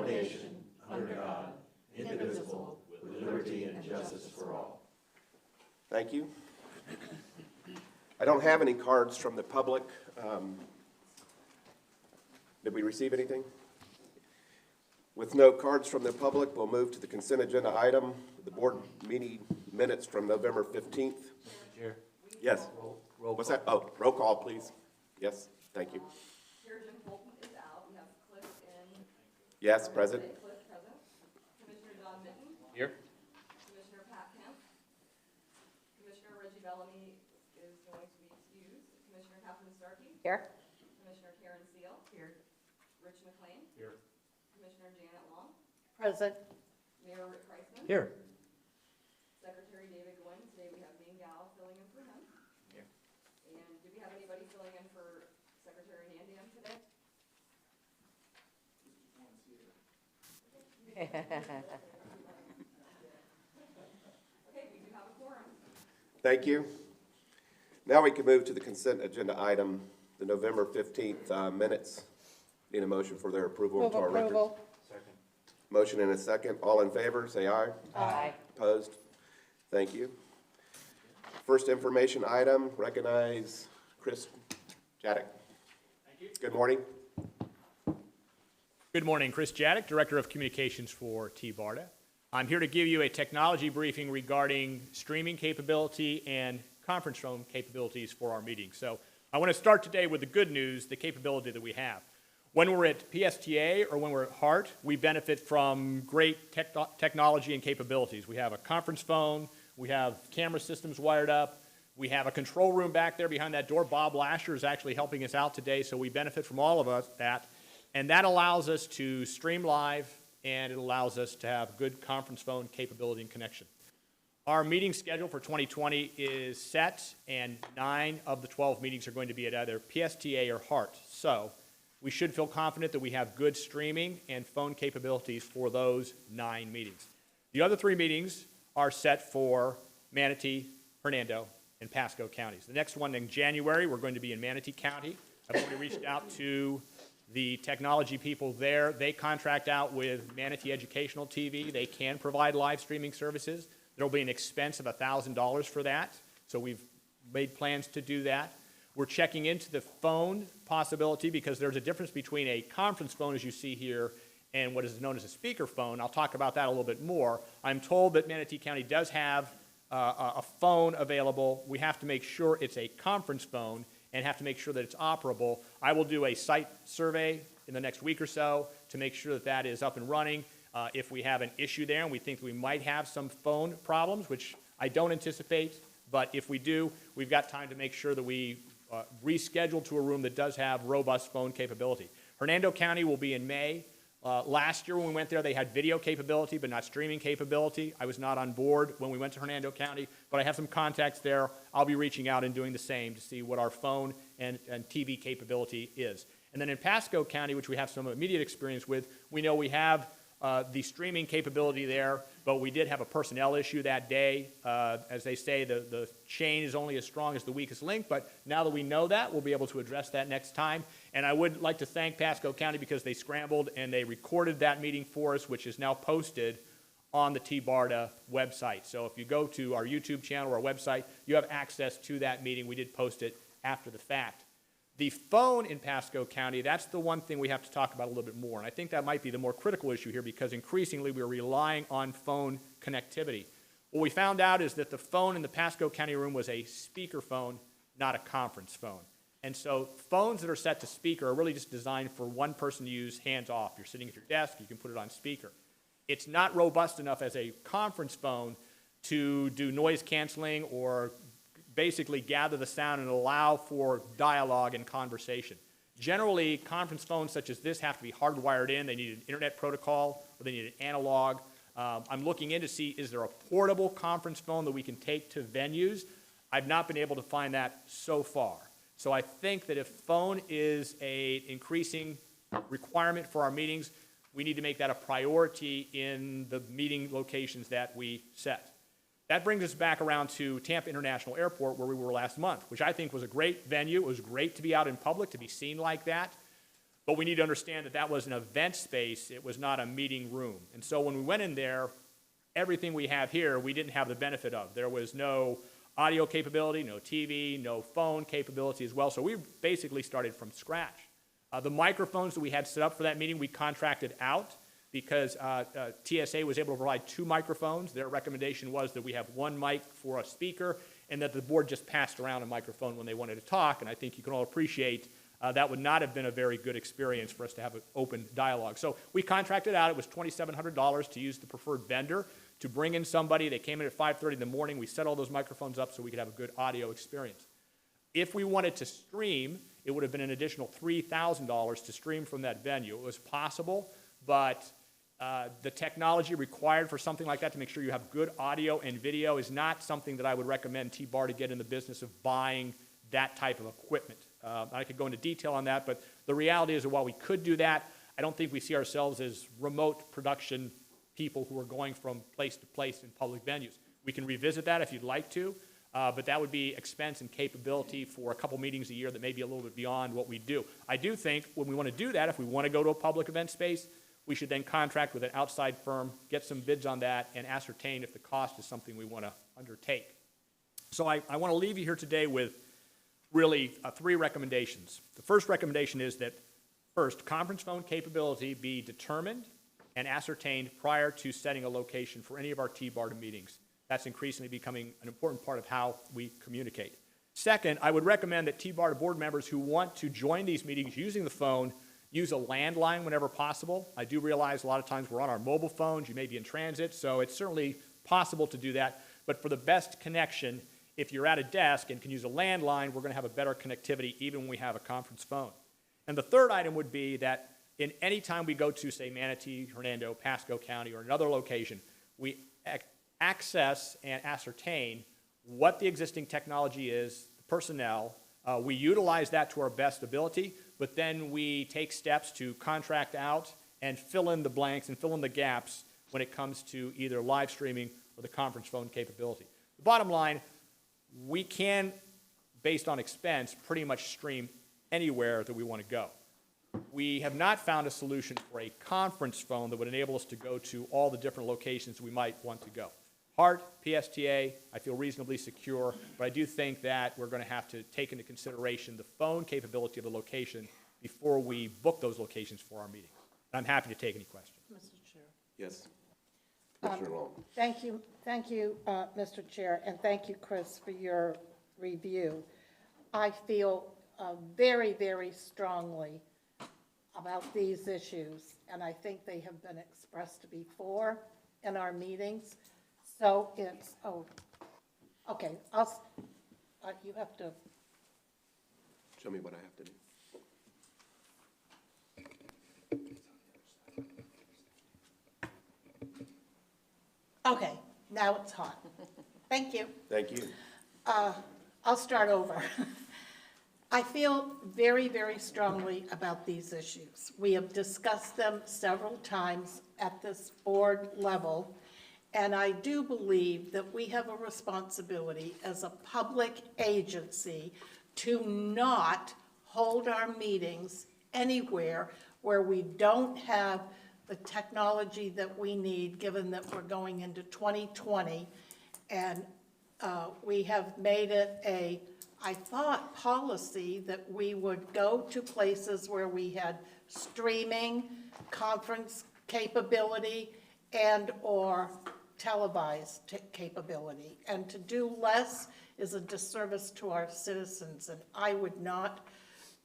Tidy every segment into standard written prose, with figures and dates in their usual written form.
one nation, under God, indivisible, with liberty and justice for all. Thank you. I don't have any cards from the public. Did we receive anything? With no cards from the public, we'll move to the consent agenda item, the board meeting minutes from November 15th. Chair. Yes. Roll What's call. that? Oh, roll call, please. Yes, thank you. Chair Jim Bolton is out. We have Cliff in. Yes, present. Cliff present. Commissioner John Minton. Here. Commissioner Pat Kemp. Commissioner Reggie Bellamy is going to be excused. Commissioner Catherine Starkey. Here. Commissioner Karen Seal. Here. Rich McLean. Here. Commissioner Janet Long. Present. Mayor Rick Kreisman. Here. Secretary David Gwynn. Today we have Ming Gao filling in for him. Here. And do we have anybody filling in for Secretary Nandian today? Okay, we do have a quorum. Thank you. Now we can move to the consent agenda item, the November 15th minutes. Need a motion for their approval Move into our record. approval. Second. Motion and a second. All in favor, say aye. Aye. Opposed? Thank you. First information item, recognize Chris Jadek. Thank you. Good morning. Good morning, Chris Jadek, Director of Communications for TBARTA. I'm here to give you a technology briefing regarding streaming capability and conference room capabilities for our meetings. So I want to start today with the good news, the capability that we have. When we're at PSTA or when we're at HART, we benefit from great technology and capabilities. We have a conference phone, we have camera systems wired up, we have a control room back there behind that door. Bob Lasher is actually helping us out today, so we benefit from all of us that. And that allows us to stream live, and it allows us to have good conference phone capability and connection. Our meeting schedule for 2020 is set, and 9 of the 12 meetings are going to be at either PSTA or HART. So we should feel confident that we have good streaming and phone capabilities for those 9 meetings. The other 3 meetings are set for Manatee, Hernando, and Pasco counties. The next one in January, we're going to be in Manatee County. I've already reached out to the technology people there. They contract out with Manatee Educational TV. They can provide live streaming services. There will be an expense of $1,000 for that, so we've made plans to do that. We're checking into the phone possibility because there's a difference between a conference phone, as you see here, and what is known as a speaker phone. I'll talk about that a little bit more. I'm told that Manatee County does have a phone available. We have to make sure it's a conference phone and have to make sure that it's operable. I will do a site survey in the next week or so to make sure that that is up and running. If we have an issue there and we think we might have some phone problems, which I don't anticipate, but if we do, we've got time to make sure that we reschedule to a room that does have robust phone capability. Hernando County will be in May. Last year when we went there, they had video capability, but not streaming capability. I was not on board when we went to Hernando County, but I have some contacts there. I'll be reaching out and doing the same to see what our phone and TV capability is. And then in Pasco County, which we have some immediate experience with, we know we have the streaming capability there, but we did have a personnel issue that day. As they say, the chain is only as strong as the weakest link, but now that we know that, we'll be able to address that next time. And I would like to thank Pasco County because they scrambled and they recorded that meeting for us, which is now posted on the TBARTA website. So if you go to our YouTube channel or our website, you have access to that meeting. We did post it after the fact. The phone in Pasco County, that's the one thing we have to talk about a little bit more. And I think that might be the more critical issue here because increasingly we're relying on phone connectivity. What we found out is that the phone in the Pasco County room was a speaker phone, not a conference phone. And so phones that are set to speaker are really just designed for one person to use hands off. You're sitting at your desk, you can put it on speaker. It's not robust enough as a conference phone to do noise canceling or basically gather the sound and allow for dialogue and conversation. Generally, conference phones such as this have to be hardwired in. They need an internet protocol or they need an analog. I'm looking in to see, is there a portable conference phone that we can take to venues? I've not been able to find that so far. So I think that if phone is an increasing requirement for our meetings, we need to make that a priority in the meeting locations that we set. That brings us back around to Tampa International Airport where we were last month, which I think was a great venue. It was great to be out in public, to be seen like that. But we need to understand that that was an event space. It was not a meeting room. And so when we went in there, everything we have here, we didn't have the benefit of. There was no audio capability, no TV, no phone capability as well. So we basically started from scratch. The microphones that we had set up for that meeting, we contracted out because TSA was able to provide 2 microphones. Their recommendation was that we have 1 mic for a speaker and that the board just passed around a microphone when they wanted to talk. And I think you can all appreciate that would not have been a very good experience for us to have an open dialogue. So we contracted out. It was $2,700 to use the preferred vendor to bring in somebody. They came in at 5:30 in the morning. We set all those microphones up so we could have a good audio experience. If we wanted to stream, it would have been an additional $3,000 to stream from that venue. It was possible, but the technology required for something like that to make sure you have good audio and video is not something that I would recommend TBARTA get in the business of buying that type of equipment. I could go into detail on that, but the reality is that while we could do that, I don't think we see ourselves as remote production people who are going from place to place in public venues. We can revisit that if you'd like to, but that would be expense and capability for a couple meetings a year that may be a little bit beyond what we do. I do think when we want to do that, if we want to go to a public event space, we should then contract with an outside firm, get some bids on that, and ascertain if the cost is something we want to undertake. So I want to leave you here today with really 3 recommendations. The first recommendation is that, first, conference phone capability be determined and ascertained prior to setting a location for any of our TBARTA meetings. That's increasingly becoming an important part of how we communicate. Second, I would recommend that TBARTA board members who want to join these meetings using the phone use a landline whenever possible. I do realize a lot of times we're on our mobile phones, you may be in transit, so it's certainly possible to do that. But for the best connection, if you're at a desk and can use a landline, we're going to have a better connectivity even when we have a conference phone. And the third item would be that in any time we go to, say, Manatee, Hernando, Pasco County, or another location, we access and ascertain what the existing technology is, the personnel. We utilize that to our best ability, but then we take steps to contract out and fill in the blanks and fill in the gaps when it comes to either live streaming or the conference phone capability. The bottom line, we can, based on expense, pretty much stream anywhere that we want to go. We have not found a solution for a conference phone that would enable us to go to all the different locations we might want to go. HART, PSTA, I feel reasonably secure, but I do think that we're going to have to take into consideration the phone capability of the location before we book those locations for our meeting. I'm happy to take any questions. Mr. Chair. Yes. Commissioner Long. Thank you, Mr. Chair, and thank you, Chris, for your review. I feel very, very strongly about these issues, and I think they have been expressed before in our meetings. So it's, okay, you have to. Show me what I have to do. Okay, now it's hot. Thank you. Thank you. I'll start over. I feel very, very strongly about these issues. We have discussed them several times at this board level, and I do believe that we have a responsibility as a public agency to not hold our meetings anywhere where we don't have the technology that we need, given that we're going into 2020, and we have made it a, I thought, policy that we would go to places where we had streaming, conference capability, and or televised capability. And to do less is a disservice to our citizens, and I would not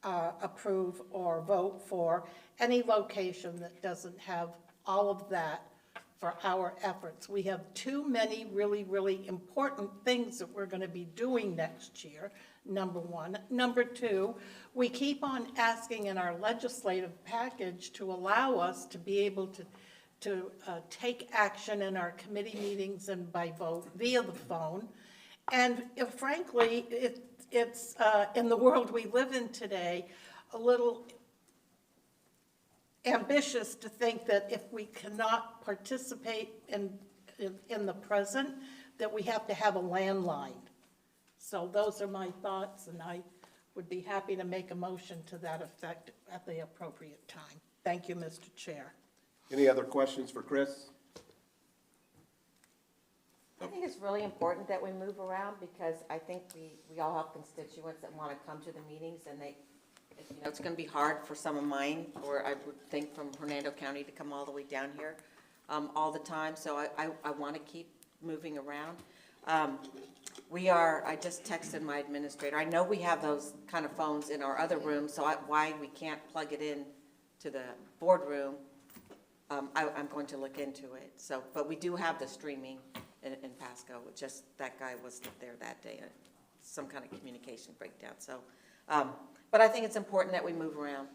approve or vote for any location that doesn't have all of that for our efforts. We have too many really, really important things that we're going to be doing next year, number one. Number two, we keep on asking in our legislative package to allow us to be able to take action in our committee meetings and by vote via the phone. And frankly, it's in the world we live in today, a little ambitious to think that if we cannot participate in the present, that we have to have a landline. So those are my thoughts, and I would would be happy to make a motion to that effect at the appropriate time. Thank you, Mr. Chair. Any other questions for Chris? I think it's really important that we move around because I think we all have constituents that want to come to the meetings and it's going to be hard for some of mine, or I would think from Hernando County to come all the way down here all the time. So I want to keep moving around. I just texted my administrator. I know we have those kind of phones in our other rooms, so why we can't plug it in to the boardroom, I'm going to look into it. So, but we do have the streaming in Pasco. Just that guy wasn't there that day, some kind of communication breakdown. So, but I think it's important that we move around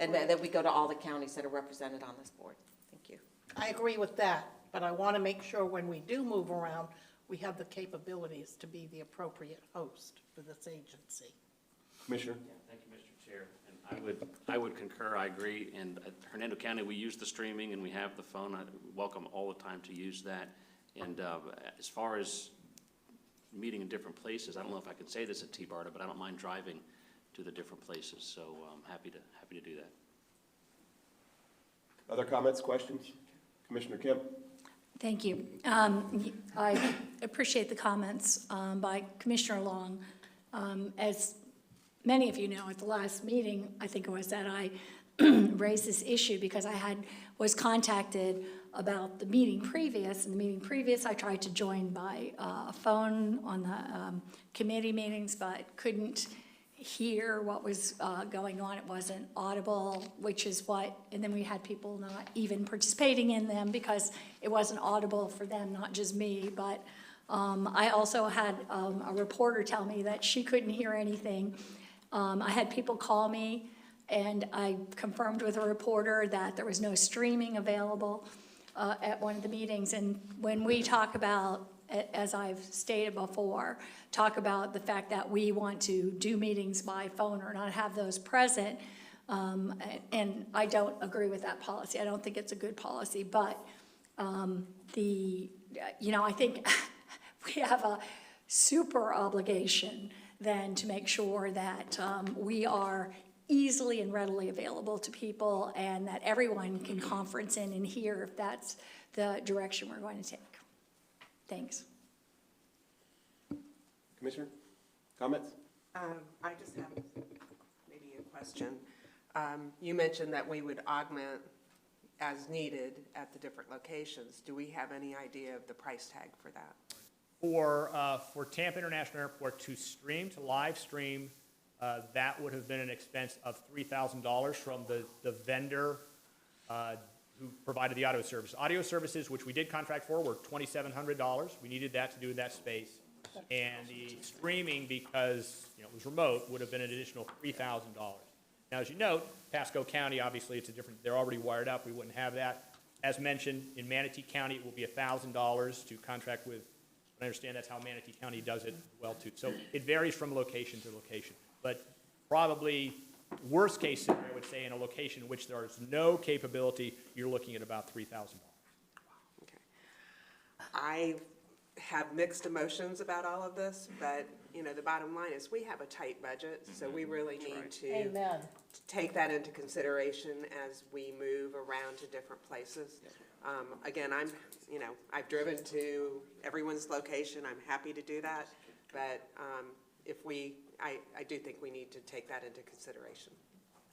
and that we go to all the counties that are represented on this board. Thank you. I agree with that, but I want to make sure when we do move around, we have the capabilities to be the appropriate host for this agency. Commissioner? Yeah, thank you, Mr. Chair. And I would concur, I agree. And at Hernando County, we use the streaming and we have the phone. I welcome all the time to use that. And as far as meeting in different places, I don't know if I could say this at TBARTA, but I don't mind driving to the different places. So I'm happy to do that. Other comments, questions? Commissioner Kemp? Thank you. I appreciate the comments by Commissioner Long. As many of you know, at the last meeting, I think it was that I raised this issue because I was contacted about the meeting previous. In the meeting previous, I tried to join by phone on the committee meetings, but couldn't hear what was going on. It wasn't audible, which is and then we had people not even participating in them because it wasn't audible for them, not just me, but I also had a reporter tell me that she couldn't hear anything. I had people call me and I confirmed with a reporter that there was no streaming available at one of the meetings. And when we talk about, as I've stated before, talk about the fact that we want to do meetings by phone or not have those present, and I don't agree with that policy. I don't think it's a good policy, but I think we have a super obligation then to make sure that we are easily and readily available to people and that everyone can conference in and hear if that's the direction we're going to take. Thanks. Commissioner, comments? I just have maybe a question. You mentioned that we would augment as needed at the different locations. Do we have any idea of the price tag for that? For Tampa International Airport to live stream, that would have been an expense of $3,000 from the vendor who provided the audio service. Audio services, which we did contract for, were $2,700. We needed that to do in that space. And the streaming, because it was remote, would have been an additional $3,000. Now, as you note, Pasco County, obviously, it's a different, they're already wired up. We wouldn't have that. As mentioned, in Manatee County, it will be $1,000 to contract with. I understand that's how Manatee County does it well, too. So it varies from location to location. But probably worst case scenario, I would say, in a location in which there is no capability, you're looking at about $3,000. Okay. I have mixed emotions about all of this, but the bottom line is we have a tight budget, so we really need to Amen. take that into consideration as we move around to different places. Again, I've driven to everyone's location. I'm happy to do that, but I do think we need to take that into consideration.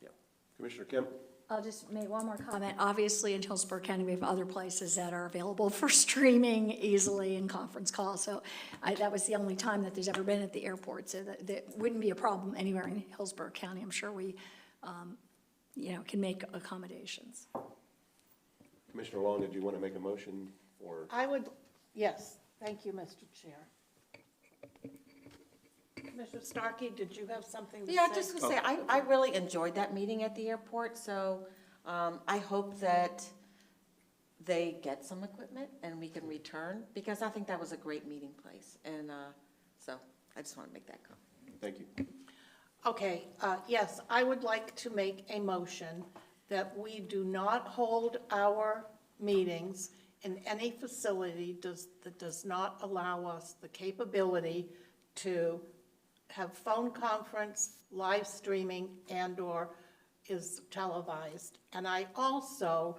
Yeah. Commissioner Kemp? I'll just make one more comment. Obviously, in Hillsborough County, we have other places that are available for streaming easily and conference calls. So that was the only time that there's ever been at the airport. So that wouldn't be a problem anywhere in Hillsborough County. I'm sure we, can make accommodations. Commissioner Long, did you want to make a motion or? Yes, thank you, Mr. Chair. Commissioner Starkey, did you have something to say? Yeah, just to say, I really enjoyed that meeting at the airport, so I hope that they get some equipment and we can return, because I think that was a great meeting place. And so I just want to make that comment. Thank you. Okay, yes, I would like to make a motion that we do not hold our meetings in any facility that does not allow us the capability to have phone conference, live streaming, and/or is televised. And I also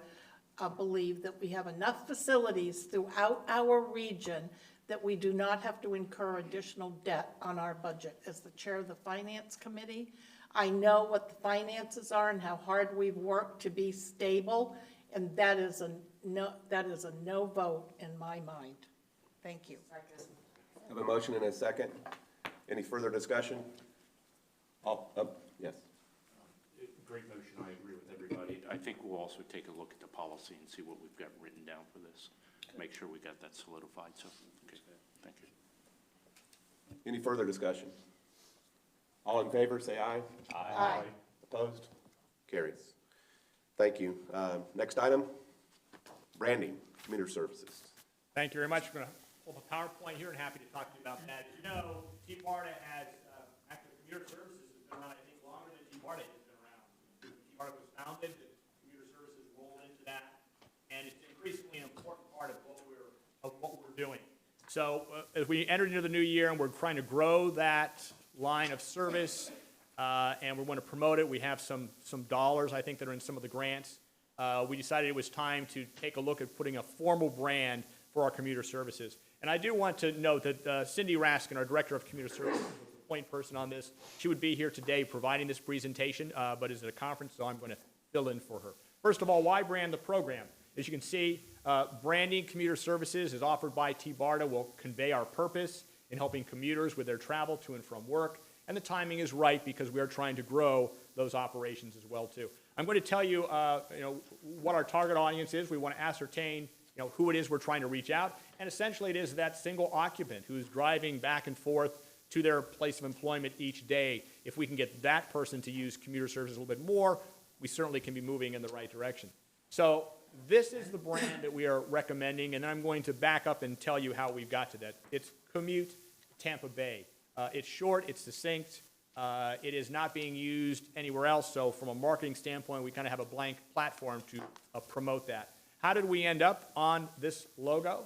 believe that we have enough facilities throughout our region that we do not have to incur additional debt on our budget. As the chair of the Finance Committee, I know what the finances are and how hard we've worked to be stable, and that is a no vote in my mind. Thank you. I have a motion and a second. Any further discussion? Yes. Great motion, I agree with everybody. I think we'll also take a look at the policy and see what we've got written down for this, to make sure we got that solidified, so, okay, thank you. Any further discussion? All in favor, say aye. Aye. Opposed? Carries. Thank you. Next item, branding, commuter services. Thank you very much. I'm going to hold a PowerPoint here and happy to talk to you about that. As you know, TBARTA has, actually, commuter services has been around, I think, longer than TBARTA has been around. TBARTA was founded, the commuter services rolled into that, and it's increasingly an important part of what we're doing. So as we entered into the new year and we're trying to grow that line of service, and we want to promote it, we have some dollars, I think, that are in some of the grants. We decided it was time to take a look at putting a formal brand for our commuter services. And I do want to note that Cindy Raskin, our Director of Commuter Services, was the point person on this. She would be here today providing this presentation, but is at a conference, so I'm going to fill in for her. First of all, why brand the program? As you can see, branding commuter services is offered by TBARTA will convey our purpose in helping commuters with their travel to and from work. And the timing is right because we are trying to grow those operations as well, too. I'm going to tell you, what our target audience is. We want to ascertain, who it is we're trying to reach out. And essentially, it is that single occupant who's driving back and forth to their place of employment each day. If we can get that person to use commuter services a little bit more, we certainly can be moving in the right direction. So this is the brand that we are recommending, and I'm going to back up and tell you how we've got to that. It's Commute Tampa Bay. It's short, it's succinct, it is not being used anywhere else, so from a marketing standpoint, we kind of have a blank platform to promote that. How did we end up on this logo?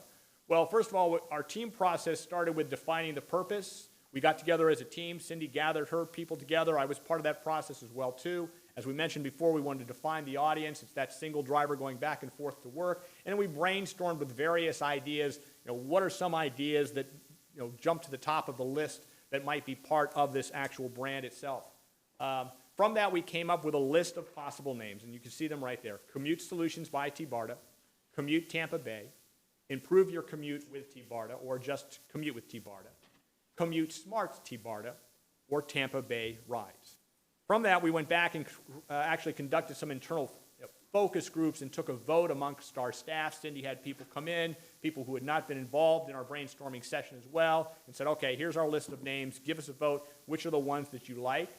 Well, first of all, our team process started with defining the purpose. We got together as a team. Cindy gathered her people together. I was part of that process as well, too. As we mentioned before, we wanted to define the audience. It's that single driver going back and forth to work. And we brainstormed with various ideas. What are some ideas that jump to the top of the list that might be part of this actual brand itself? From that, we came up with a list of possible names, and you can see them right there. Commute Solutions by TBARTA, Commute Tampa Bay, Improve Your Commute with TBARTA, or just Commute with TBARTA, Commute Smart TBARTA, or Tampa Bay Rides. From that, we went back and actually conducted some internal focus groups and took a vote amongst our staff. Cindy had people come in, people who had not been involved in our brainstorming session as well, and said, okay, here's our list of names. Give us a vote. Which are the ones that you like?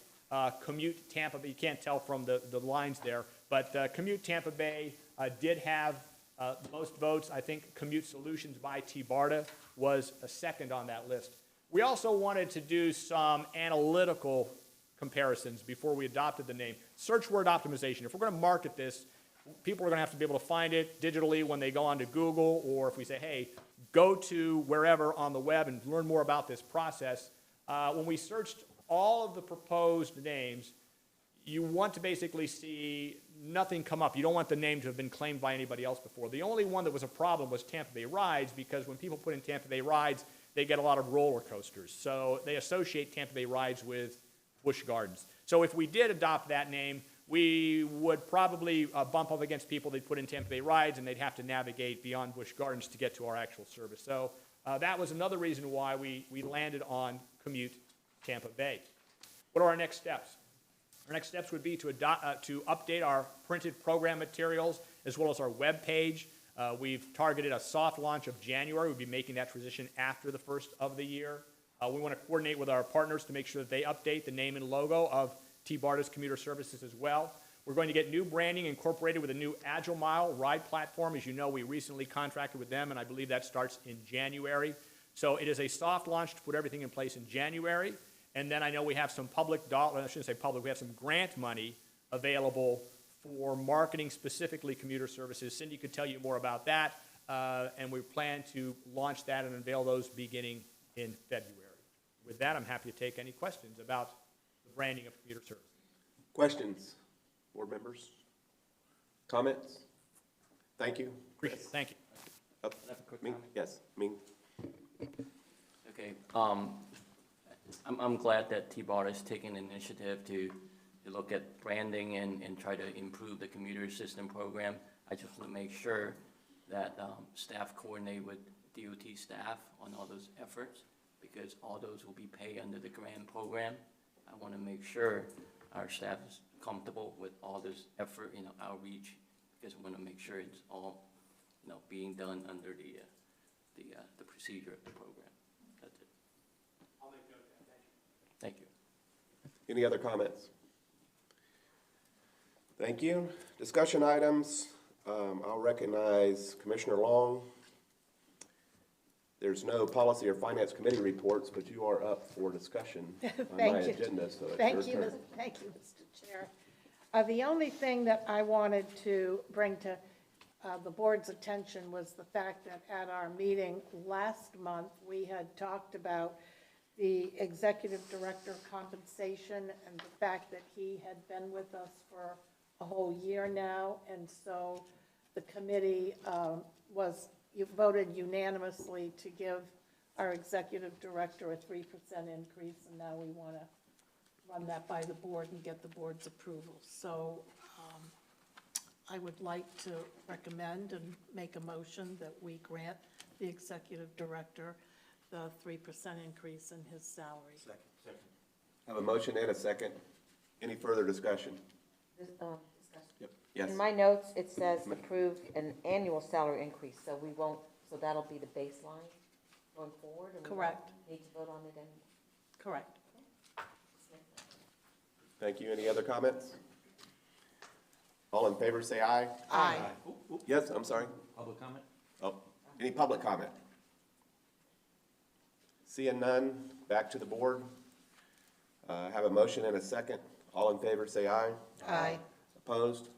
Commute Tampa Bay, you can't tell from the lines there, but Commute Tampa Bay did have the most votes. I think Commute Solutions by TBARTA was a second on that list. We also wanted to do some analytical comparisons before we adopted the name. Search word optimization. If we're going to market this, people are going to have to be able to find it digitally when they go onto Google, or if we say, hey, go to wherever on the web and learn more about this process. When we searched all of the proposed names, you want to basically see nothing come up. You don't want the name to have been claimed by anybody else before. The only one that was a problem was Tampa Bay Rides, because when people put in Tampa Bay Rides, they get a lot of roller coasters. So they associate Tampa Bay Rides with Busch Gardens. So if we did adopt that name, we would probably bump up against people they'd put in Tampa Bay Rides, and they'd have to navigate beyond Busch Gardens to get to our actual service. So that was another reason why we landed on Commute Tampa Bay. What are our next steps? Our next steps would be to update our printed program materials as well as our web page. We've targeted a soft launch of January. We'll be making that transition after the first of the year. We want to coordinate with our partners to make sure that they update the name and logo of TBARTA's commuter services as well. We're going to get new branding incorporated with a new Agile Mile ride platform. As you know, we recently contracted with them, and I believe that starts in January. So it is a soft launch to put everything in place in January. And then I know we have some I shouldn't say public, we have some grant money available for marketing specifically commuter services. Cindy could tell you more about that, and we plan to launch that and unveil those beginning in February. with that, I'm happy to take any questions about the branding of computer services. Questions, board members? Comments? Thank you. Appreciate it. Thank you. Oh, Ming? Yes, Ming. Okay, I'm glad that TBARTA is taking initiative to look at branding and try to improve the commuter system program. I just want to make sure that staff coordinate with DOT staff on all those efforts, because all those will be paid under the grant program. I want to make sure our staff is comfortable with all this effort, outreach, because I want to make sure it's all, being done under the procedure of the program. That's it. I'll make note of that. Thank you. Any other comments? Thank you. Discussion items. I'll recognize Commissioner Long. There's no policy or finance committee reports, but you are up for discussion on my Thank you. agenda, so it's Thank your you, turn. Thank you, Mr. Chair. The only thing that I wanted to bring to the board's attention was the fact that at our meeting last month, we had talked about the executive director compensation and the fact that he had been with us for a whole year now. And so the committee you voted unanimously to give our executive director a 3% increase, and now we want to run that by the board and get the board's approval. So I would like to recommend and make a motion that we grant the executive director the 3% increase in his salary. I have a motion and a second. Any further discussion? Yep. Yes. In my notes, it says approve an annual salary increase, so we won't, so that'll be the baseline going forward? And we won't Correct. need to vote on it anymore? Correct. Thank you. Any other comments? All in favor, say aye. Aye. Yes, I'm sorry. Public comment? Oh, any public comment? Seeing none, back to the board. Have a motion and a second. All in favor, say aye. Aye. Opposed?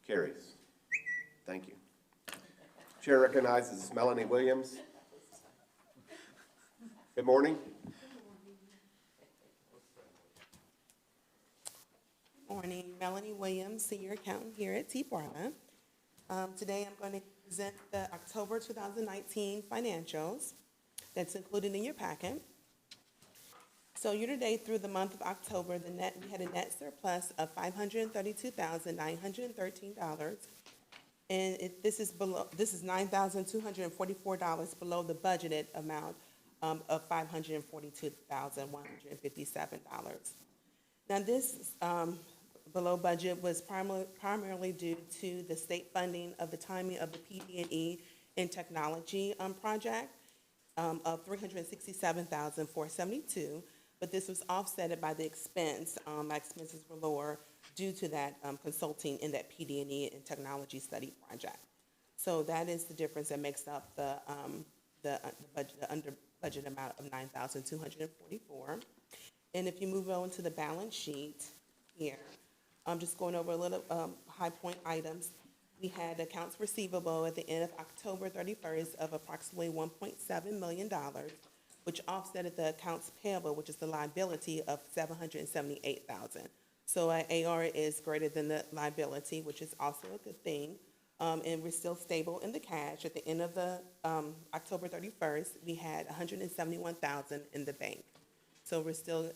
Carries. Thank you. Chair recognizes Melanie Williams. Good morning. Morning, Melanie Williams, Senior Accountant here at TBARTA. Today I'm going to present the October 2019 financials that's included in your packet. So year-to-date through the month of October, we had a net surplus of $532,913, and this is $9,244 below the budgeted amount of $542,157. Now this below budget was primarily due to the state funding of the timing of the PD&E in technology project of $367,472, but this was offset by the expense. My expenses were lower due to that consulting in that PD&E and technology study project. So that is the difference that makes up the under budget amount of $9,244. And if you move on to the balance sheet here, I'm just going over a little high point items. We had accounts receivable at the end of October 31st of approximately $1.7 million, which offset the accounts payable, which is the liability of $778,000. So our AR is greater than the liability, which is also a good thing. And we're still stable in the cash. At the end of the October 31st, we had $171,000 in the bank. So we're still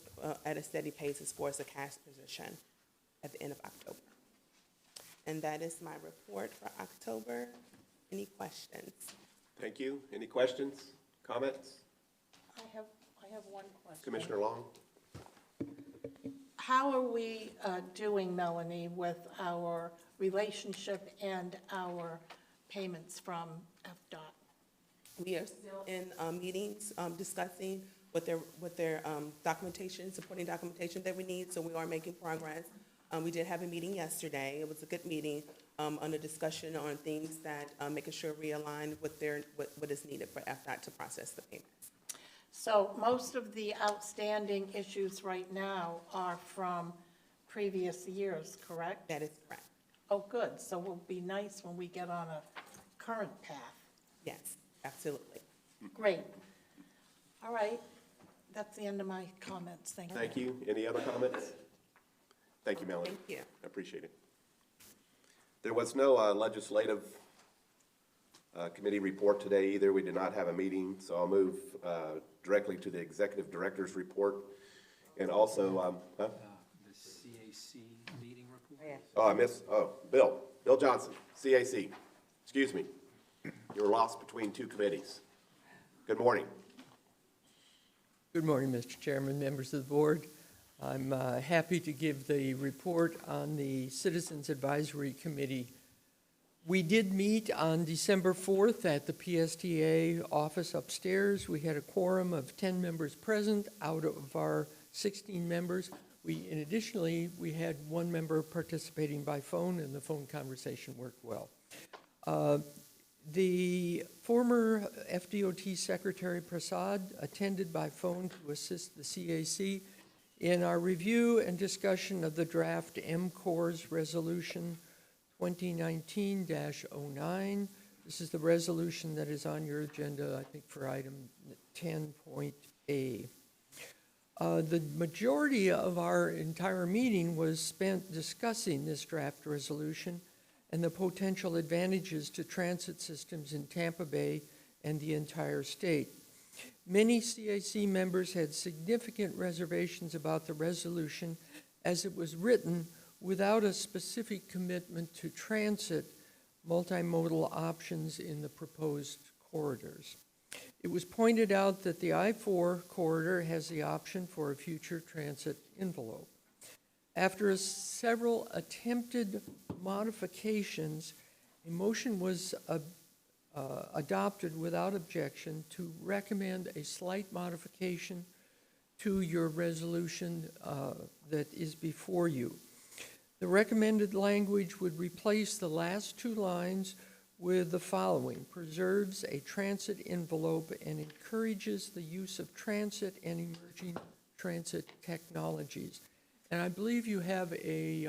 at a steady pace as far as the cash position at the end of October. And that is my report for October. Any questions? Thank you. Any questions, comments? I have one question. Commissioner Long? How are we doing, Melanie, with our relationship and our payments from FDOT? We are still in meetings discussing what their documentation, supporting documentation that we need, so we are making progress. We did have a meeting yesterday. It was a good meeting on a discussion on things that making sure we align with what is needed for FDOT to process the payments. So most of the outstanding issues right now are from previous years, correct? That is correct. Oh, good. So it will be nice when we get on a current path. Yes, absolutely. Great. All right. That's the end of my comments. Thank you. Thank you. Any other comments? Thank you, Melanie. Thank you. I appreciate it. There was no legislative committee report today either. We did not have a meeting, so I'll move directly to the executive director's report. And also, The CAC meeting report? Bill Johnson, CAC. Excuse me. You were lost between two committees. Good morning. Good morning, Mr. Chairman, members of the board. I'm happy to give the report on the Citizens Advisory Committee. We did meet on December 4th at the PSTA office upstairs. We had a quorum of 10 members present out of our 16 members. Additionally, we had one member participating by phone, and the phone conversation worked well. The former FDOT Secretary Prasad attended by phone to assist the CAC in our review and discussion of the draft MCORS Resolution 2019-09. This is the resolution that is on your agenda, I think, for item 10.A. The majority of our entire meeting was spent discussing this draft resolution and the potential advantages to transit systems in Tampa Bay and the entire state. Many CAC members had significant reservations about the resolution as it was written without a specific commitment to transit multimodal options in the proposed corridors. It was pointed out that the I-4 corridor has the option for a future transit envelope. After several attempted modifications, a motion was adopted without objection to recommend a slight modification to your resolution that is before you. The recommended language would replace the last two lines with the following: preserves a transit envelope and encourages the use of transit and emerging transit technologies. And I believe you have a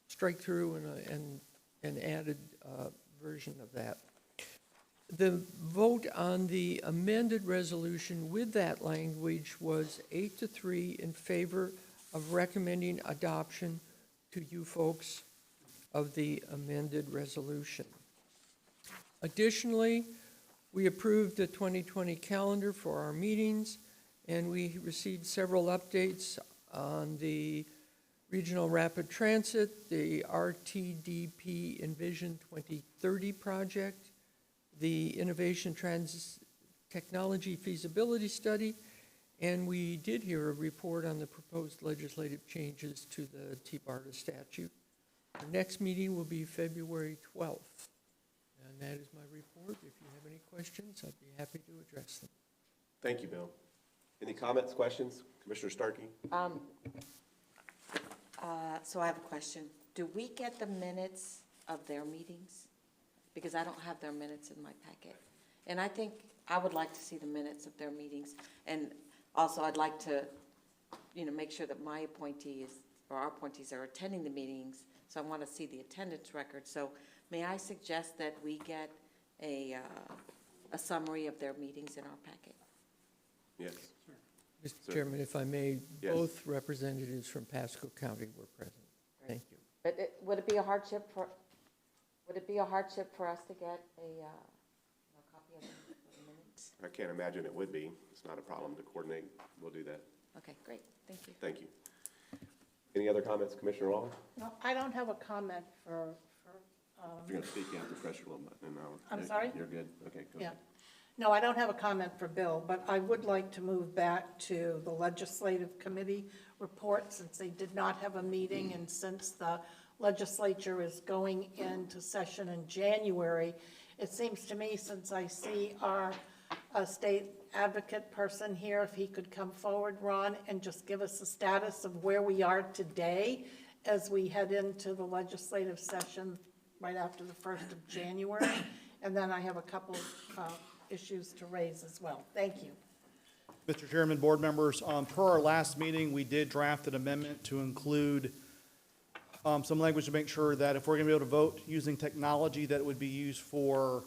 strike through and an added version of that. The vote on the amended resolution with that language was 8-3 in favor of recommending adoption to you folks of the amended resolution. Additionally, we approved the 2020 calendar for our meetings, and we received several updates on the Regional Rapid Transit, the RTDP Envision 2030 project, the Innovation Technology Feasibility Study, and we did hear a report on the proposed legislative changes to the TBARTA statute. Our next meeting will be February 12th. And that is my report. If you have any questions, I'd be happy to address them. Thank you, Bill. Any comments, questions? Commissioner Starkey? So I have a question. Do we get the minutes of their meetings? Because I don't have their minutes in my packet. And I think I would like to see the minutes of their meetings. And also, I'd like to, make sure that my appointees or our appointees are attending the meetings. So I want to see the attendance record. So may I suggest that we get a summary of their meetings in our packet? Yes. Mr. Chairman, if I may, Yes. both representatives from Pasco County were present. Thank you. But would it be a hardship for us to get a copy of the minutes? I can't imagine it would be. It's not a problem to coordinate. We'll do that. Okay, great. Thank you. Thank you. Any other comments, Commissioner Long? No, I don't have a comment for If you're going to speak, you have to press your little button. I'm sorry? You're good. Okay, go yeah. ahead. No, I don't have a comment for Bill, but I would like to move back to the Legislative Committee report, since they did not have a meeting, and since the legislature is going into session in January, it seems to me, since I see our state advocate person here, if he could come forward, Ron, and just give us a status of where we are today as we head into the legislative session right after the 1st of January. And then I have a couple of issues to raise as well. Thank you. Mr. Chairman, board members, per our last meeting, we did draft an amendment to include some language to make sure that if we're going to be able to vote using technology, that it would be used for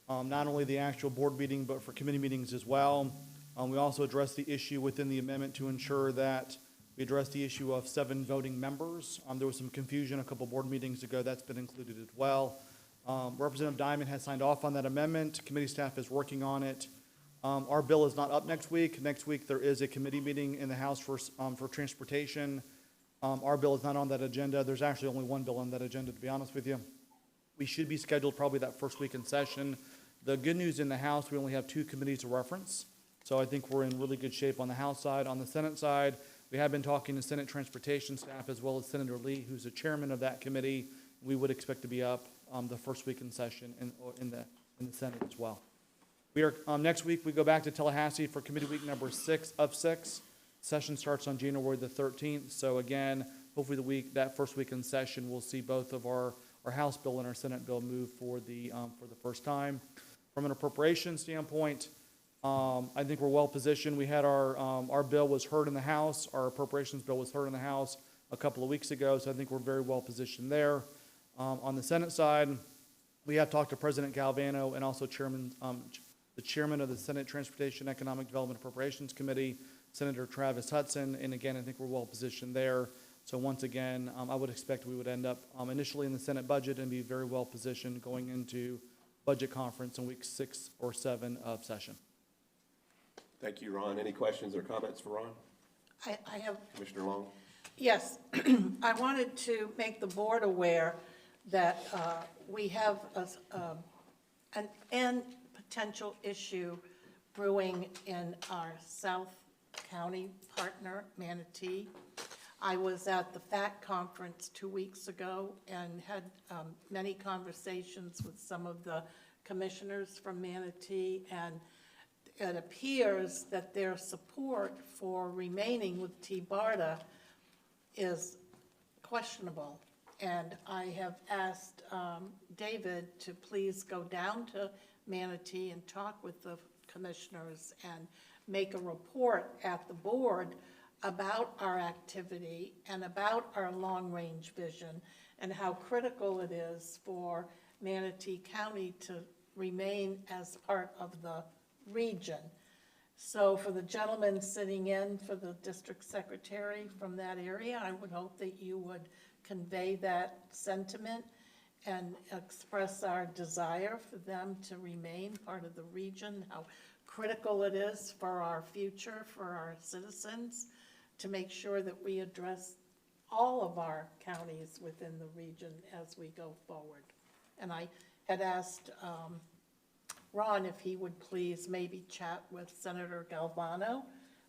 not only the actual board meeting, but for committee meetings as well. We also addressed the issue within the amendment to ensure that we address the issue of 7 voting members. There was some confusion a couple board meetings ago. That's been included as well. Representative Diamond has signed off on that amendment. Committee staff is working on it. Our bill is not up next week. Next week, there is a committee meeting in the House for transportation. Our bill is not on that agenda. There's actually only one bill on that agenda, to be honest with you. We should be scheduled probably that first week in session. The good news in the House, we only have 2 committees to reference. So I think we're in really good shape on the House side. On the Senate side, we have been talking to Senate transportation staff as well as Senator Lee, who's the chairman of that committee. We would expect to be up the first week in session in the Senate as well. We are next week we go back to Tallahassee for committee week number 6 of 6. Session starts on January the 13th. So again, hopefully that first week in session, we'll see both of our House bill and our Senate bill move for the first time. From an appropriation standpoint, I think we're well positioned. We had our bill was heard in the House. Our appropriations bill was heard in the House a couple of weeks ago, so I think we're very well positioned there. On the Senate side, we have talked to President Galvano and also the chairman of the Senate Transportation Economic Development Appropriations Committee, Senator Travis Hudson, and again, I think we're well positioned there. So once again, I would expect we would end up initially in the Senate budget and be very well positioned going into budget conference in week 6 or 7 of session. Thank you, Ron. Any questions or comments for Ron? I have, Commissioner Long? yes. I wanted to make the board aware that we have an potential issue brewing in our South County partner, Manatee. I was at the FACT conference 2 weeks ago and had many conversations with some of the commissioners from Manatee, and it appears that their support for remaining with TBARTA is questionable. And I have asked David to please go down to Manatee and talk with the commissioners and make a report at the board about our activity and about our long-range vision and how critical it is for Manatee County to remain as part of the region. So for the gentleman sitting in for the district secretary from that area, I would hope that you would convey that sentiment and express our desire for them to remain part of the region, how critical it is for our future, for our citizens, to make sure that we address all of our counties within the region as we go forward. And I had asked Ron if he would please maybe chat with Senator Galvano,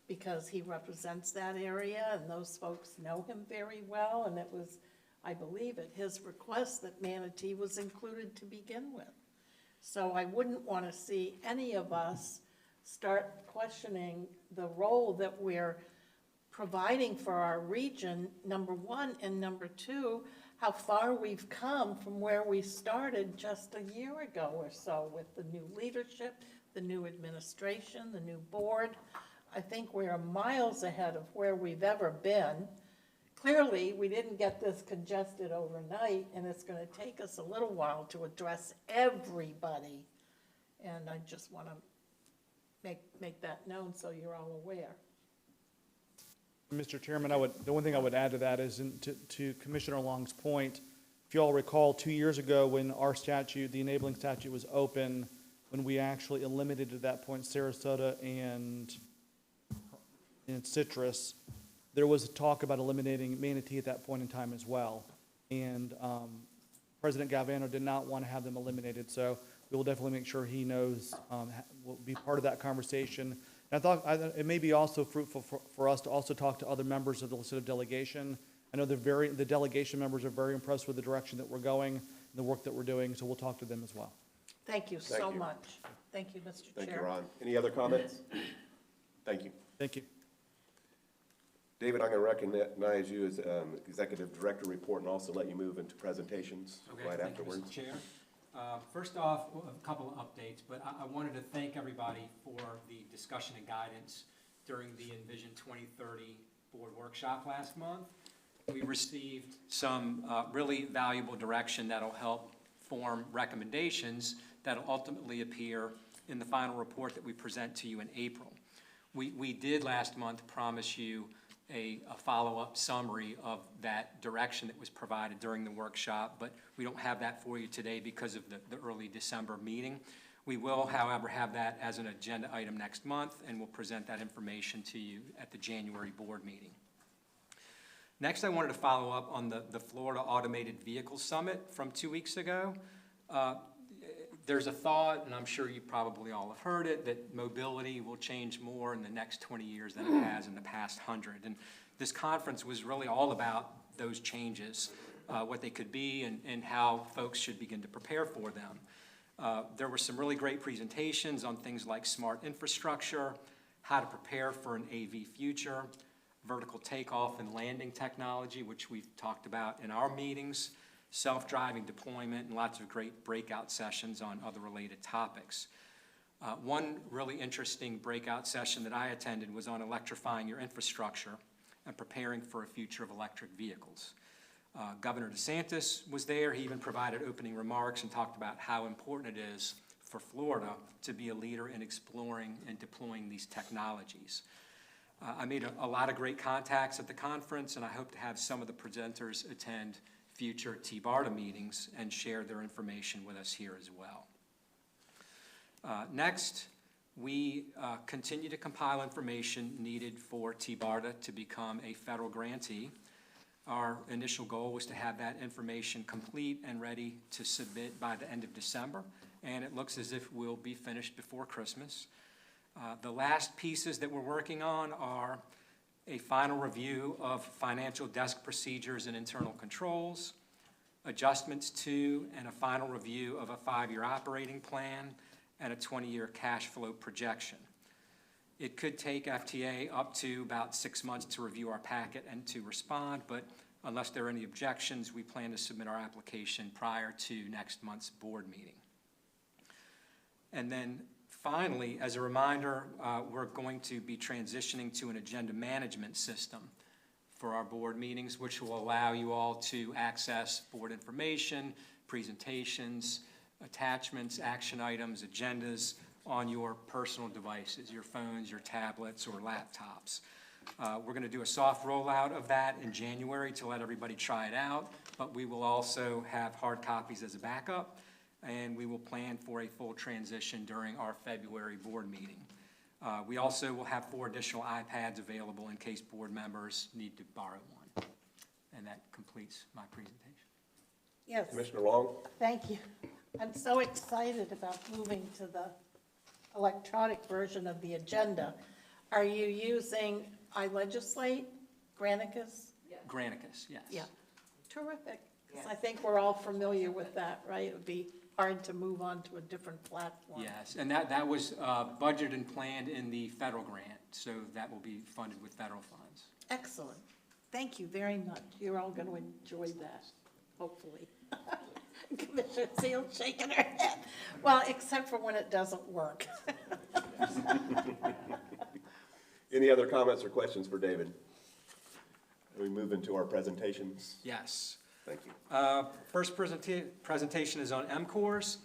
because he represents that area and those folks know him very well, and it was, I believe, at his request that Manatee was included to begin with. So I wouldn't want to see any of us start questioning the role that we're providing for our region, number one, and number two, how far we've come from where we started just a year ago or so with the new leadership, the new administration, the new board. I think we're miles ahead of where we've ever been. Clearly, we didn't get this congested overnight, and it's going to take us a little while to address everybody. And I just want to make that known so you're all aware. Mr. Chairman, the one thing I would add to that is to Commissioner Long's point, if you all recall 2 years ago when our statute, the enabling statute was open, when we actually eliminated at that point Sarasota and Citrus, there was talk about eliminating Manatee at that point in time as well. And President Galvano did not want to have them eliminated, so we will definitely make sure he knows, will be part of that conversation. And I thought it may be also fruitful for us to also talk to other members of the legislative delegation. I know the delegation members are very impressed with the direction that we're going and the work that we're doing, so we'll talk to them as well. Thank you so much. Thank you, Mr. Chair. Thank you, Ron. Any other comments? Thank you. Thank you. David, I'm going to recognize you as Executive Director report and also let you move into presentations right afterwards. Thank you, Mr. Chair. First off, a couple of updates, but I wanted to thank everybody for the discussion and guidance during the Envision 2030 board workshop last month. We received some really valuable direction that'll help form recommendations that'll ultimately appear in the final report that we present to you in April. We did last month promise you a follow-up summary of that direction that was provided during the workshop, but we don't have that for you today because of the early December meeting. We will, however, have that as an agenda item next month, and we'll present that information to you at the January board meeting. Next, I wanted to follow up on the Florida Automated Vehicle Summit from 2 weeks ago. There's a thought, and I'm sure you probably all have heard it, that mobility will change more in the next 20 years than it has in the past 100. And this conference was really all about those changes, what they could be and how folks should begin to prepare for them. There were some really great presentations on things like smart infrastructure, how to prepare for an AV future, vertical takeoff and landing technology, which we've talked about in our meetings, self-driving deployment, and lots of great breakout sessions on other related topics. One really interesting breakout session that I attended was on electrifying your infrastructure and preparing for a future of electric vehicles. Governor DeSantis was there. He even provided opening remarks and talked about how important it is for Florida to be a leader in exploring and deploying these technologies. I made a lot of great contacts at the conference, and I hope to have some of the presenters attend future TBARTA meetings and share their information with us here as well. Next, we continue to compile information needed for TBARTA to become a federal grantee. Our initial goal was to have that information complete and ready to submit by the end of December, and it looks as if we'll be finished before Christmas. The last pieces that we're working on are a final review of financial desk procedures and internal controls, adjustments to and a final review of a 5-year operating plan, and a 20-year cash flow projection. It could take FTA up to about 6 months to review our packet and to respond, but unless there are any objections, we plan to submit our application prior to next month's board meeting. And then finally, as a reminder, we're going to be transitioning to an agenda management system for our board meetings, which will allow you all to access board information, presentations, attachments, action items, agendas on your personal devices, your phones, your tablets, or laptops. We're going to do a soft rollout of that in January to let everybody try it out, but we will also have hard copies as a backup, and we will plan for a full transition during our February board meeting. We also will have 4 additional iPads available in case board members need to borrow one. And that completes my presentation. Yes, Commissioner Long? thank you. I'm so excited about moving to the electronic version of the agenda. Are you using iLegislate, Granicus? Granicus, yes. Yeah, terrific. 'Cause I Yes. think we're all familiar with that, right? It would be hard to move on to a different platform. Yes, and that was budgeted and planned in the federal grant, so that will be funded with federal funds. Excellent. Thank you very much. You're all going to enjoy that, hopefully. Commissioner Seal shaking her head. Well, except for when it doesn't work. Any other comments or questions for David? We move into our presentations. Yes. Thank you. First presentation is on MCORS.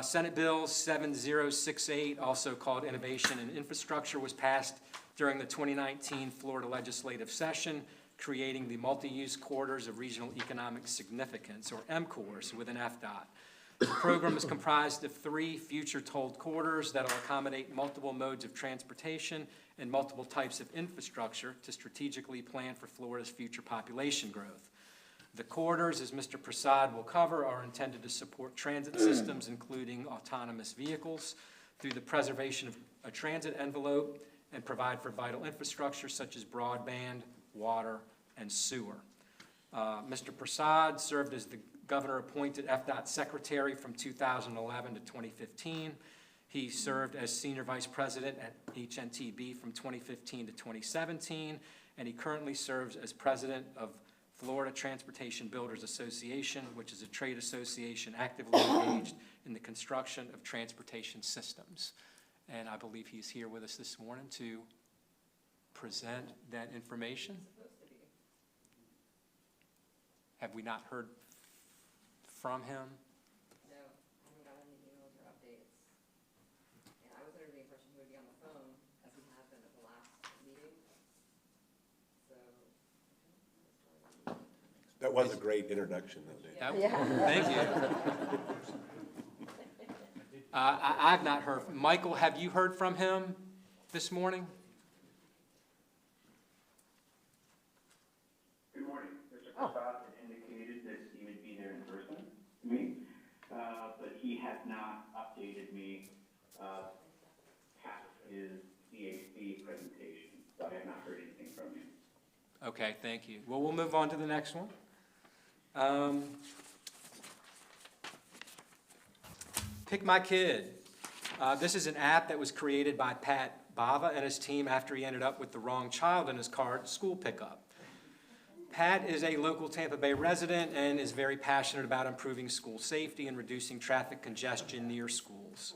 Senate Bill 7068, also called Innovation and Infrastructure, was passed during the 2019 Florida legislative session, creating the Multi-Use Corridors of Regional Economic Significance, or MCORS, with an FDOT. The program is comprised of 3 future tolled corridors that will accommodate multiple modes of transportation and multiple types of infrastructure to strategically plan for Florida's future population growth. The corridors, as Mr. Prasad will cover, are intended to support transit systems, including autonomous vehicles, through the preservation of a transit envelope and provide for vital infrastructure such as broadband, water, and sewer. Mr. Prasad served as the governor-appointed FDOT secretary from 2011 to 2015. He served as senior vice president at HNTB from 2015 to 2017, and he currently serves as president of Florida Transportation Builders Association, which is a trade association actively engaged in the construction of transportation systems. And I believe he's here with us this morning to present that information. Have we not heard from him? No, I haven't got any emails or updates. And I was under the impression he would be on the phone, as he has been at the That was a great introduction, though, Dave. Thank you. I've not heard, Michael, have you heard from him this morning? Good morning. Mr. Prasad had indicated that he would be there in person to me, but he has not updated me past his CAC presentation, so I have not heard anything from him. Okay, thank you. Well, we'll move on to the next one. Pick My Kid. This is an app that was created by Pat Bava and his team after he ended up with the wrong child in his car at school pickup. Pat is a local Tampa Bay resident and is very passionate about improving school safety and reducing traffic congestion near schools.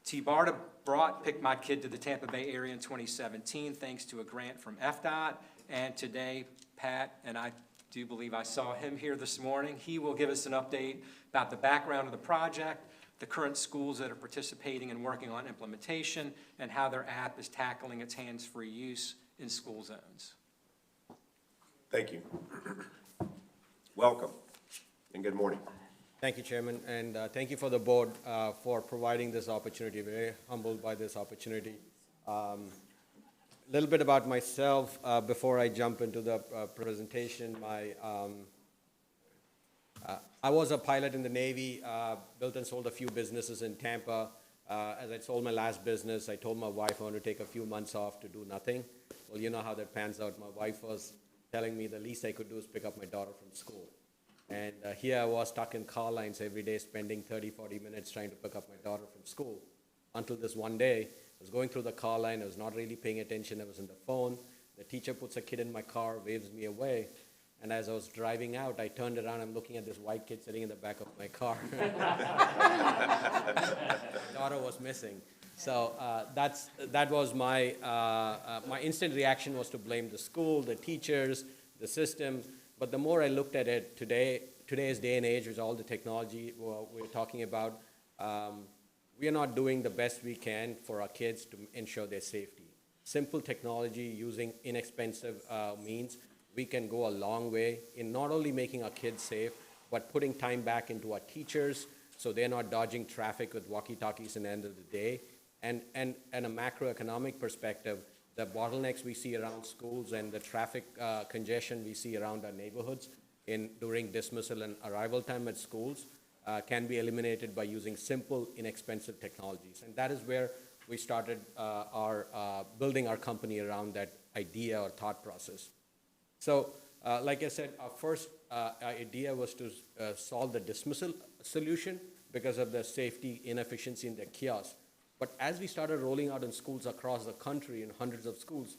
TBARTA brought Pick My Kid to the Tampa Bay area in 2017 thanks to a grant from FDOT, and today Pat, and I do believe I saw him here this morning, he will give us an update about the background of the project, the current schools that are participating and working on implementation, and how their app is tackling its hands-free use in school zones. Thank you. Welcome, and good morning. Thank you, Chairman, and thank you for the board for providing this opportunity. Very humbled by this opportunity. A little bit about myself before I jump into the presentation. I was a pilot in the Navy, built and sold a few businesses in Tampa. As I sold my last business, I told my wife I wanted to take a few months off to do nothing. Well, you know how that pans out. My wife was telling me the least I could do is pick up my daughter from school. And here I was stuck in car lines every day, spending 30, 40 minutes trying to pick up my daughter from school. Until this one day, I was going through the car line, I was not really paying attention, I was on the phone. The teacher puts a kid in my car, waves me away. And as I was driving out, I turned around, I'm looking at this white kid sitting in the back of my car. My daughter was missing. So that was my instant reaction was to blame the school, the teachers, the system. But the more I looked at it today's day and age with all the technology we're talking about, we are not doing the best we can for our kids to ensure their safety. Simple technology using inexpensive means, we can go a long way in not only making our kids safe, but putting time back into our teachers so they're not dodging traffic with walkie-talkies at the end of the day. And a macroeconomic perspective, the bottlenecks we see around schools and the traffic congestion we see around our neighborhoods during dismissal and arrival time at schools can be eliminated by using simple, inexpensive technologies. And that is where we started building our company around that idea or thought process. So, like I said, our first idea was to solve the dismissal solution because of the safety inefficiency in the kiosks. But as we started rolling out in schools across the country, in hundreds of schools,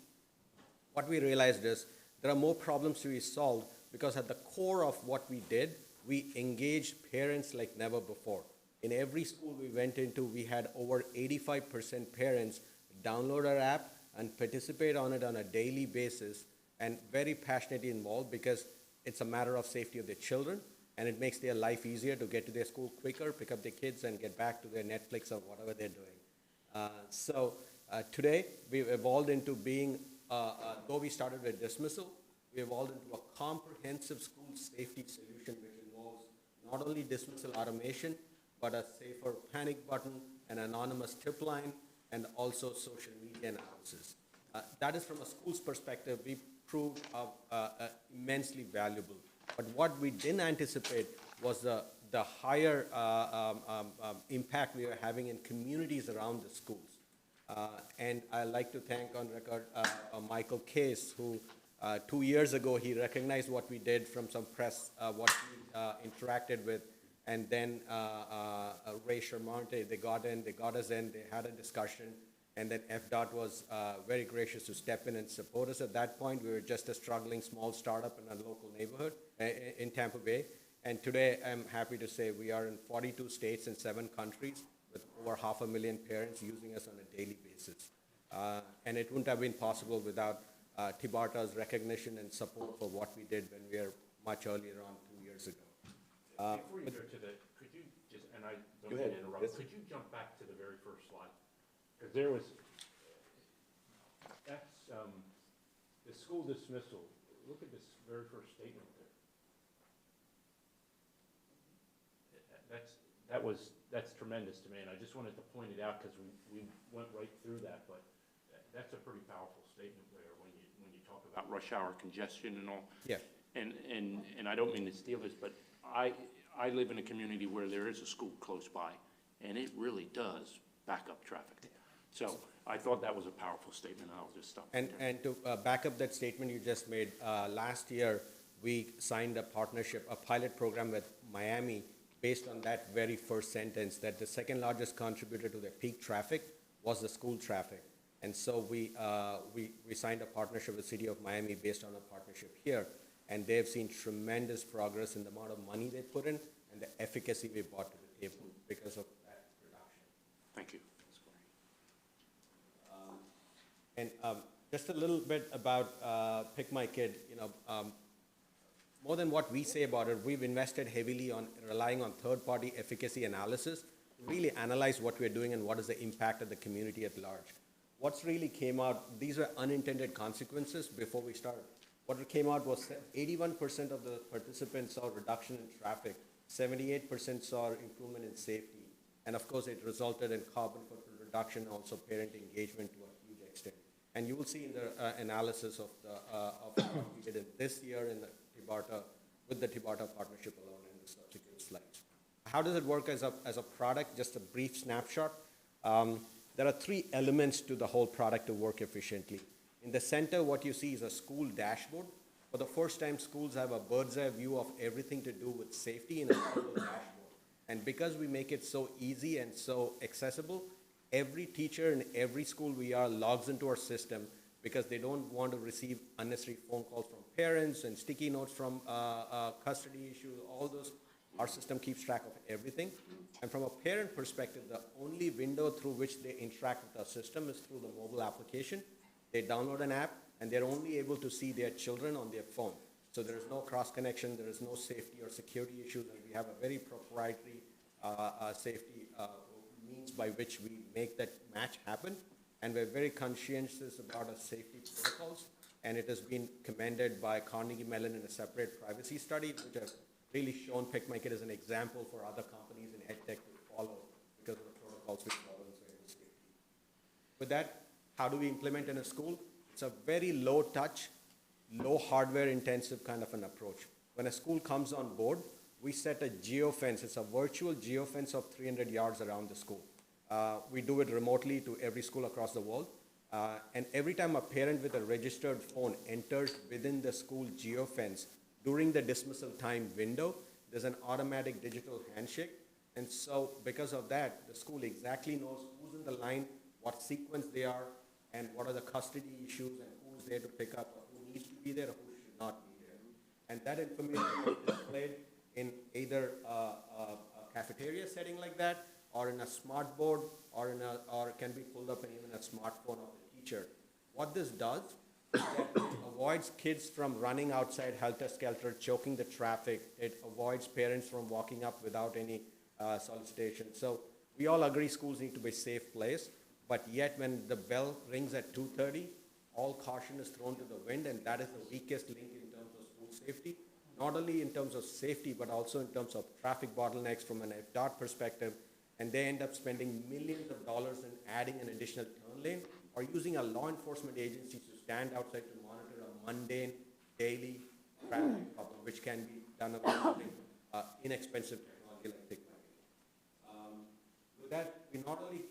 what we realized is there are more problems to be solved because at the core of what we did, we engaged parents like never before. In every school we went into, we had over 85% parents download our app and participate on it on a daily basis and very passionately involved because it's a matter of safety of their children and it makes their life easier to get to their school quicker, pick up their kids and get back to their Netflix or whatever they're doing. So today, we've evolved into being, though we started with dismissal, we evolved into a comprehensive school safety solution which involves not only dismissal automation, but a safer panic button, an anonymous tip line, and also social media analysis. That is from a school's perspective, we proved immensely valuable. But what we didn't anticipate was the higher impact we are having in communities around the schools. And I'd like to thank on record Michael Case, who 2 years ago, he recognized what we did from some press, what we interacted with, and then Ray Shermonte, they got us in, they had a discussion, and then FDOT was very gracious to step in and support us. At that point, we were just a struggling small startup in a local neighborhood in Tampa Bay. And today, I'm happy to say we are in 42 states and 7 countries with over 500,000 parents using us on a daily basis. And it wouldn't have been possible without TBARTA's recognition and support for what we did when we were much earlier on 2 years ago. Before you go to could you just, and I don't mean to interrupt, could you jump back to the very first slide? Because there was, that's the school dismissal. Look at this very first statement there. That's tremendous to me, and I just wanted to point it out because we went right through that, but that's a pretty powerful statement there when you talk about rush hour congestion and all. Yeah. And I don't mean to steal this, but I live in a community where there is a school close by, and it really does back up traffic. So I thought that was a powerful statement, and I'll just stop there. And to back up that statement you just made, last year, we signed a partnership, a pilot program with Miami based on that very first sentence, that the second largest contributor to the peak traffic was the school traffic. And so we signed a partnership with the City of Miami based on a partnership here. And they've seen tremendous progress in the amount of money they put in and the efficacy we brought to the table because of that reduction. Thank you. And just a little bit about Pick My Kid, more than what we say about it, we've invested heavily on relying on third-party efficacy analysis to really analyze what we're doing and what is the impact of the community at large. What's really came out, these were unintended consequences before we started. What came out was 81% of the participants saw reduction in traffic, 78% saw improvement in safety, and of course it resulted in carbon footprint reduction, also parent engagement to a huge extent. And you will see in the analysis of what we did in this year in the TBARTA, with the TBARTA partnership alone in the subsequent slides. How does it work as a product? Just a brief snapshot. There are three elements to the whole product to work efficiently. In the center, what you see is a school dashboard. For the first time, schools have a bird's eye view of everything to do with safety in a single dashboard. And because we make it so easy and so accessible, every teacher in every school we are logs into our system because they don't want to receive unnecessary phone calls from parents and sticky notes from custody issues, all those. Our system keeps track of everything. And from a parent perspective, the only window through which they interact with our system is through the mobile application. They download an app, and they're only able to see their children on their phone. So there is no cross-connection, there is no safety or security issues, and we have a very proprietary safety means by which we make that match happen. And we're very conscientious about our safety protocols, and it has been commended by Carnegie Mellon in a separate privacy study, which have really shown Pick My Kid as an example for other companies in EdTech to follow because of the protocols we follow in safety. With that, how do we implement in a school? It's a very low touch, low hardware intensive kind of an approach. When a school comes on board, we set a geofence. It's a virtual geofence of 300 yards around the school. We do it remotely to every school across the world. And every time a parent with a registered phone enters within the school geofence, during the dismissal time window, there's an automatic digital handshake. And so because of that, the school exactly knows who's in the line, what sequence they are, and what are the custody issues, and who's there to pick up, or who needs to be there, or who should not be there. And that information is displayed in either a cafeteria setting like that, or in a smart board, or can be pulled up in even a smartphone of the teacher. What this does is that it avoids kids from running outside helter-skelter, choking the traffic. It avoids parents from walking up without any solicitation. So we all agree schools need to be a safe place, but yet when the bell rings at 2:30, all caution is thrown to the wind, and that is the weakest link in terms of school safety, not only in terms of safety, but also in terms of traffic bottlenecks from an FDOT perspective, and they end up spending millions of dollars in adding an additional turn lane or using a law enforcement agency to stand outside to monitor a mundane, daily traffic problem, which can be done using inexpensive technology like Pick My Kid. With that, we not only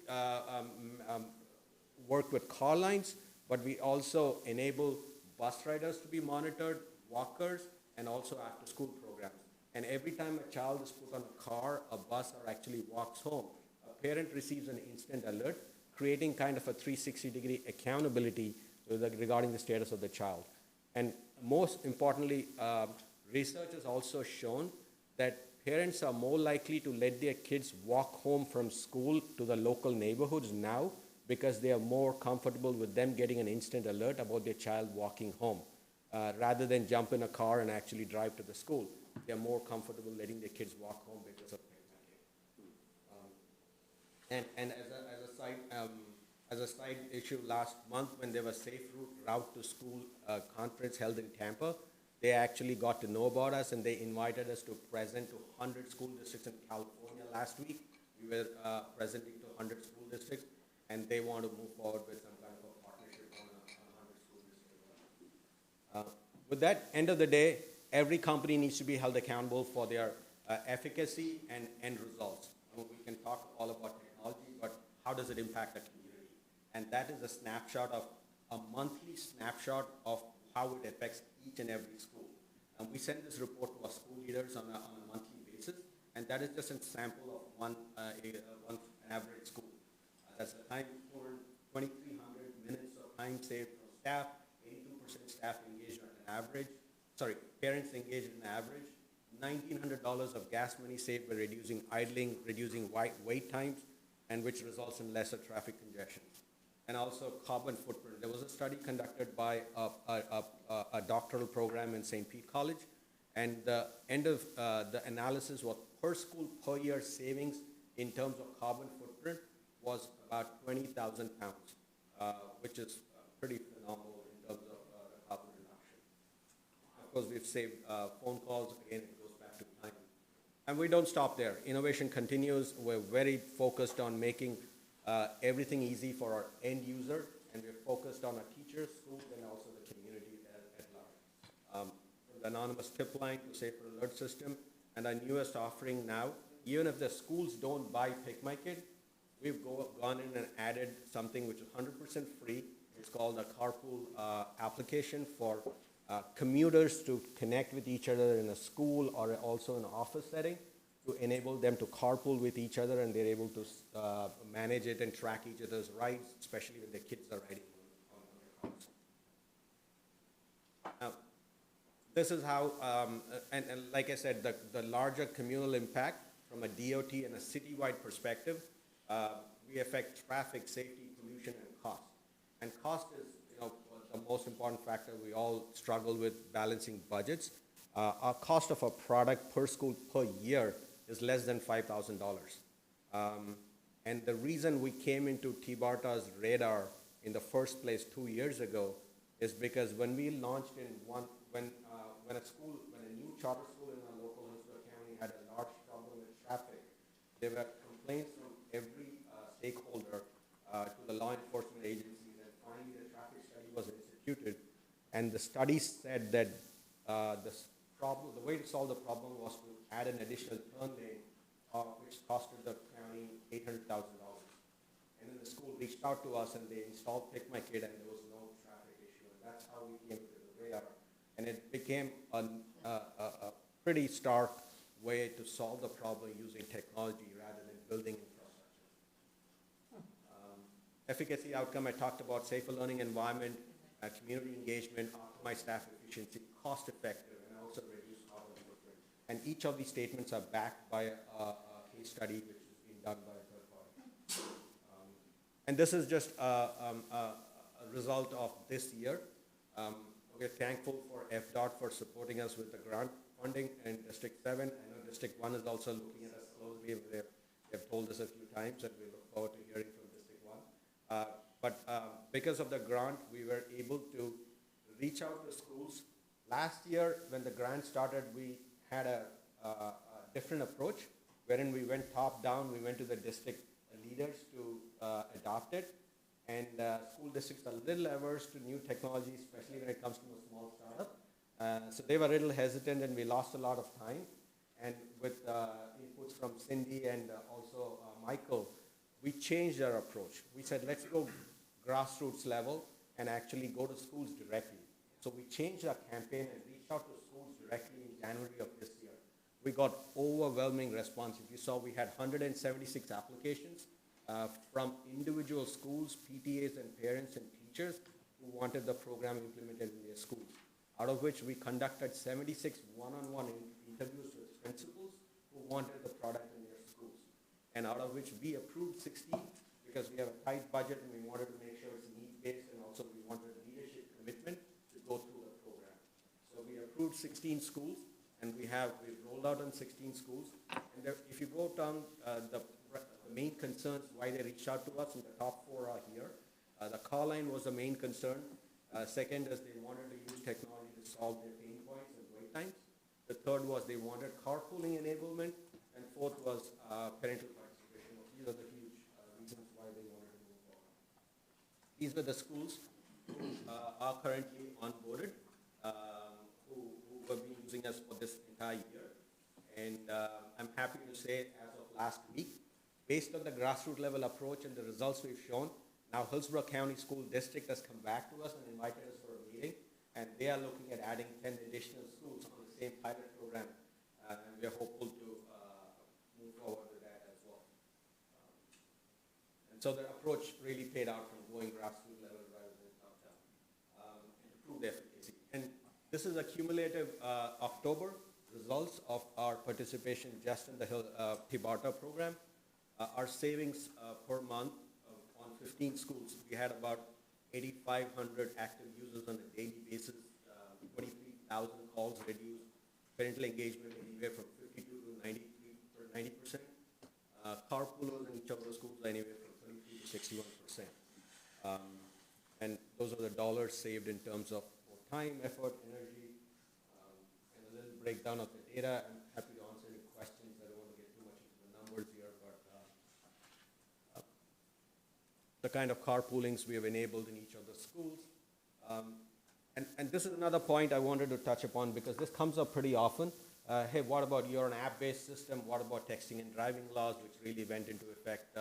work with car lines, but we also enable bus riders to be monitored, walkers, and also after-school programs. And every time a child is put on a car, a bus, or actually walks home, a parent receives an instant alert, creating kind of a 360-degree accountability regarding the status of the child. And most importantly, research has also shown that parents are more likely to let their kids walk home from school to the local neighborhoods now because they are more comfortable with them getting an instant alert about their child walking home. Rather than jump in a car and actually drive to the school. They are more comfortable letting their kids walk home because of Pick My Kid. And as a side issue, last month when there was Safe Route to School conference held in Tampa, they actually got to know about us and they invited us to present to 100 school districts in California last week. We were presenting to 100 school districts, and they want to move forward with some kind of a partnership on a 100 school district. With that, end of the day, every company needs to be held accountable for their efficacy and end results. We can talk all about technology, but how does it impact the community? And that is a snapshot of a monthly snapshot of how it affects each and every school. And we send this report to our school leaders on a monthly basis, and that is just a sample of one average school. That's the time for 2,300 minutes of time saved from staff, 82% staff engaged on an average, parents engaged on average, $1,900 of gas money saved by reducing idling, reducing wait times, and which results in lesser traffic congestion. And also carbon footprint. There was a study conducted by a doctoral program in St. Pete College, and the end of the analysis was per school per year savings in terms of carbon footprint was about 20,000 pounds, which is pretty phenomenal in terms of carbon reduction. Of course, we've saved phone calls. Again, it goes back to time. And we don't stop there. Innovation continues. We're very focused on making everything easy for our end user, and we're focused on our teachers, schools, and also the community at large. From the anonymous tip line to safer alert system, and our newest offering now, even if the schools don't buy Pick My Kid, we've gone in and added something which is 100% free. It's called a carpool application for commuters to connect with each other in a school or also in an office setting, to enable them to carpool with each other, and they're able to manage it and track each other's rides, especially when their kids are riding on their cars. Now, this is how, and like I said, the larger communal impact from a DOT and a citywide perspective, we affect traffic, safety, pollution, and cost. And cost is, the most important factor. We all struggle with balancing budgets. Our cost of a product per school per year is less than $5,000. And the reason we came into TBARTA's radar in the first place 2 years ago is because when we launched when a new charter school in our local Hillsborough County had a large problem with traffic, there were complaints from every stakeholder to the law enforcement agencies, and finally the traffic study was instituted. And the study said that the way to solve the problem was to add an additional turn lane, which costed the county $800,000. And then the school reached out to us, and they installed Pick My Kid, and there was no traffic issue. And that's how we came to the radar. And it became a pretty stark way to solve the problem using technology rather than building infrastructure. Efficacy outcome, I talked about safer learning environment, community engagement, optimized staff efficiency, cost effective, and also reduce carbon footprint. And each of these statements are backed by a case study which is being done by a third party. And this is just a result of this year. We're thankful for FDOT for supporting us with the grant funding in District 7. I know District 1 is also looking at us closely. They've told us a few times, and we look forward to hearing from District 1. But because of the grant, we were able to reach out to schools. Last year, when the grant started, we had a different approach, wherein we went top down. We went to the district leaders to adopt it. And school districts are a little averse to new technology, especially when it comes to a small startup. So they were a little hesitant, and we lost a lot of time. And with inputs from Cindy and also Michael, we changed our approach. We said, let's go grassroots level and actually go to schools directly. So we changed our campaign and reached out to schools directly in January of this year. We got overwhelming response. If you saw, we had 176 applications from individual schools, PTAs, and parents and teachers who wanted the program implemented in their schools, out of which we conducted 76 one-on-one interviews with principals who wanted the product in their schools, and out of which we approved 16 because we have a tight budget and we wanted to make sure it's need-based, and also we wanted leadership commitment to go through the program. So we approved 16 schools, and we've rolled out on 16 schools. And if you go down the main concerns why they reached out to us, and the top 4 are here. The call line was the main concern. Second is they wanted to use technology to solve their pain points and wait times. The third was they wanted carpooling enablement. And fourth was parental participation. These are the huge reasons why they wanted to move forward. These were the schools who are currently onboarded, who have been using us for this entire year. And I'm happy to say, as of last week, based on the grassroots level approach and the results we've shown, now Hillsborough County School District has come back to us and invited us for a meeting, and they are looking at adding 10 additional schools on the same pilot program, and we are hopeful to move forward with that as well. And so the approach really paid out from going grassroots level rather than top-down, and improved efficacy. And this is a cumulative October results of our participation just in the TBARTA program. Our savings per month on 15 schools, we had about 8,500 active users on a daily basis, 23,000 calls reduced, parental engagement anywhere from 52 to 90%. Carpoolers in each of the schools are anywhere from 33 to 61%. And those are the dollars saved in terms of more time, effort, energy, and a little breakdown of the data. I'm happy to answer any questions. I don't want to get too much into the numbers here, but the kind of carpoolings we have enabled in each of the schools. And this is another point I wanted to touch upon because this comes up pretty often. Hey, what about you're an app-based system? What about texting and driving laws, which really went into effect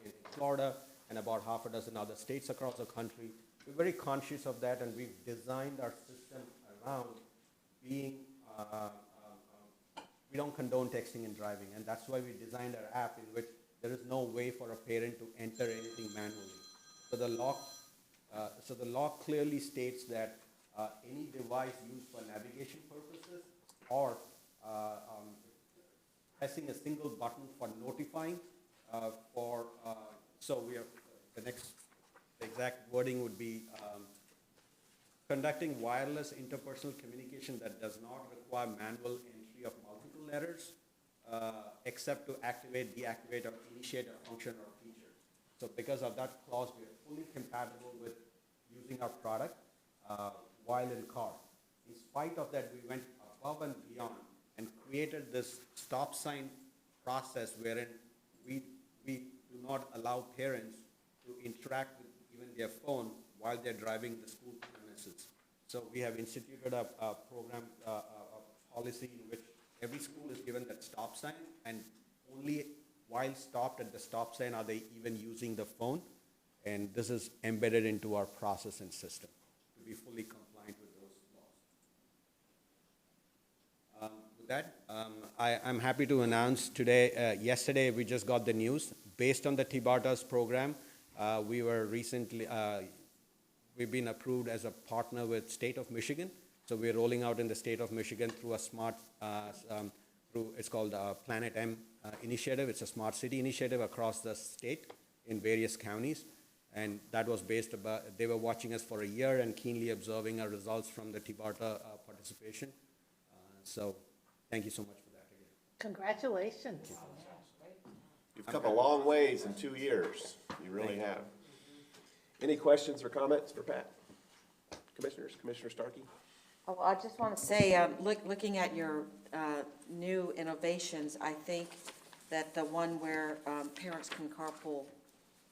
in Florida and about half a dozen other states across the country? We're very conscious of that, and we've designed our system around being, we don't condone texting and driving, and that's why we designed our app in which there is no way for a parent to enter anything manually. So the law clearly states that any device used for navigation purposes or pressing a single button for notifying so we are, the exact wording would be conducting wireless interpersonal communication that does not require manual entry of multiple letters, except to activate, deactivate, or initiate a function or feature. So because of that clause, we are fully compatible with using our product while in car. In spite of that, we went above and beyond and created this stop sign process wherein we do not allow parents to interact with even their phone while they're driving the school premises. So we have instituted a program, a policy in which every school is given that stop sign, and only while stopped at the stop sign are they even using the phone. And this is embedded into our process and system to be fully compliant with those laws. With that, I'm happy to announce today, yesterday we just got the news. Based on the TBARTA's program, we've been approved as a partner with State of Michigan. So we're rolling out in the state of Michigan through a smart, it's called Planet M initiative. It's a smart city initiative across the state in various counties. And that was based about, they were watching us for a year and keenly observing our results from the TBARTA participation. So thank you so much for that again. Congratulations. You've come a long ways in 2 years. You really have. Any questions or comments for Pat? Commissioners, Commissioner Starkey? Oh, I just want to say, looking at your new innovations, I think that the one where parents can carpool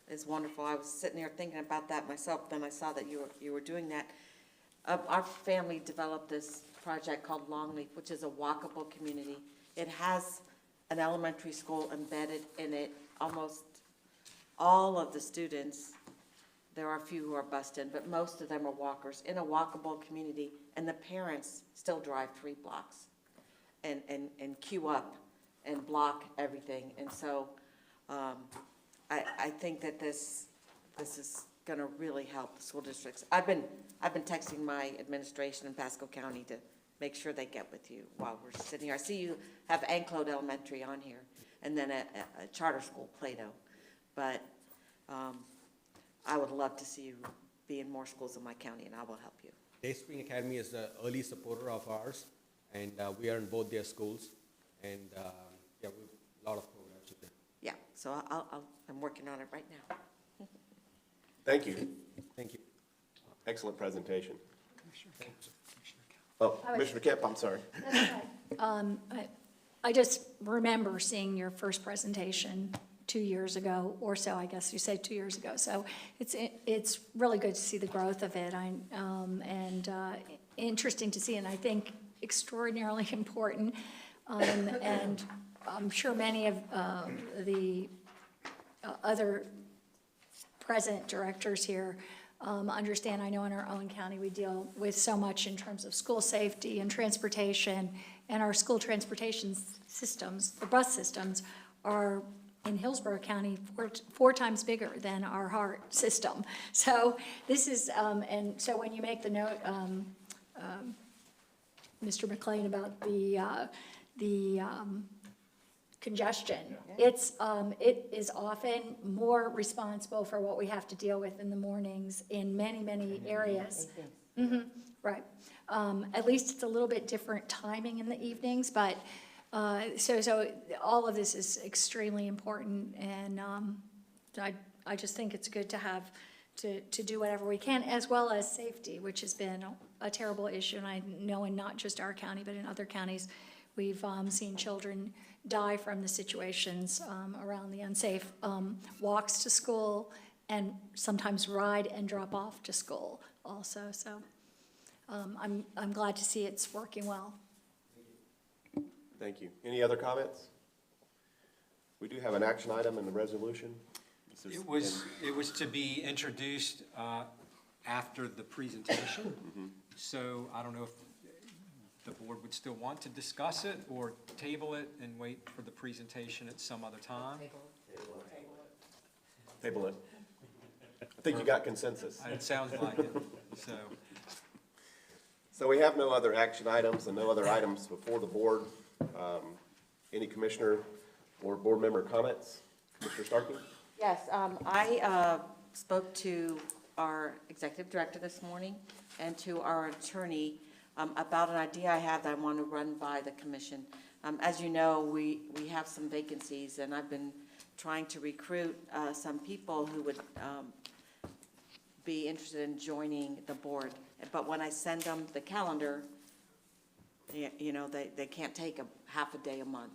is wonderful. I was sitting there thinking about that myself, then I saw that you were doing that. Our family developed this project called Longleaf, which is a walkable community. It has an elementary school embedded in it. Almost all of the students, there are a few who are bused in, but most of them are walkers in a walkable community, and the parents still drive 3 blocks and queue up and block everything. And so I think that this is gonna really help the school districts. I've been texting my administration in Pasco County to make sure they get with you while we're sitting here. I see you have Anclote Elementary on here, and then a charter school, Plato. But I would love to see you be in more schools in my county, and I will help you. Dayspring Academy is the early supporter of ours, and we are in both their schools, and yeah, we have a lot of programs with them. Yeah, so I'm working on it right now. Thank you. Thank you. Excellent presentation. Oh, Commissioner Kemp, I'm sorry. That's right. I just remember seeing your first presentation 2 years ago, or so, I guess you said 2 years ago. So it's really good to see the growth of it, and interesting to see, and I think extraordinarily important. And I'm sure many of the other present directors here understand. I know in our own county, we deal with so much in terms of school safety and transportation, and our school transportation systems, the bus systems, are in Hillsborough County four times bigger than our HART system. So this is, and so when you make the note, Mr. McLean, about the congestion, it is often more responsible for what we have to deal with in the mornings in many, many areas. Right. At least it's a little bit different timing in the evenings, but, so all of this is extremely important, and I just think it's good to have, to do whatever we can, as well as safety, which has been a terrible issue, and I know in not just our county, but in other counties, we've seen children die from the situations around the unsafe walks to school, and sometimes ride and drop off to school also. So I'm glad to see it's working well. Thank you. Any other comments? We do have an action item in the resolution. It was to be introduced after the presentation. So I don't know if the board would still want to discuss it or table it and wait for the presentation at some other time. Table it. I think you got consensus. It sounds like it, so. So we have no other action items and no other items before the board. Any commissioner or board member comments? Commissioner Starkey? Yes, I spoke to our executive director this morning and to our attorney about an idea I have that I want to run by the commission. As you know, we have some vacancies, and I've been trying to recruit some people who would be interested in joining the board. But when I send them the calendar, you know, they can't take half a day a month.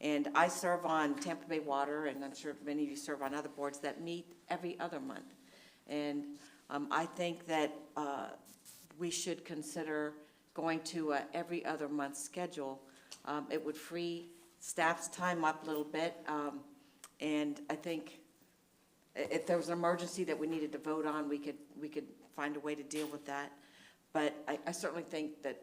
And I serve on Tampa Bay Water, and I'm sure many of you serve on other boards that meet every other month. And I think that we should consider going to a every other month schedule. It would free staff's time up a little bit. And I think if there was an emergency that we needed to vote on, we could find a way to deal with that. But I certainly think that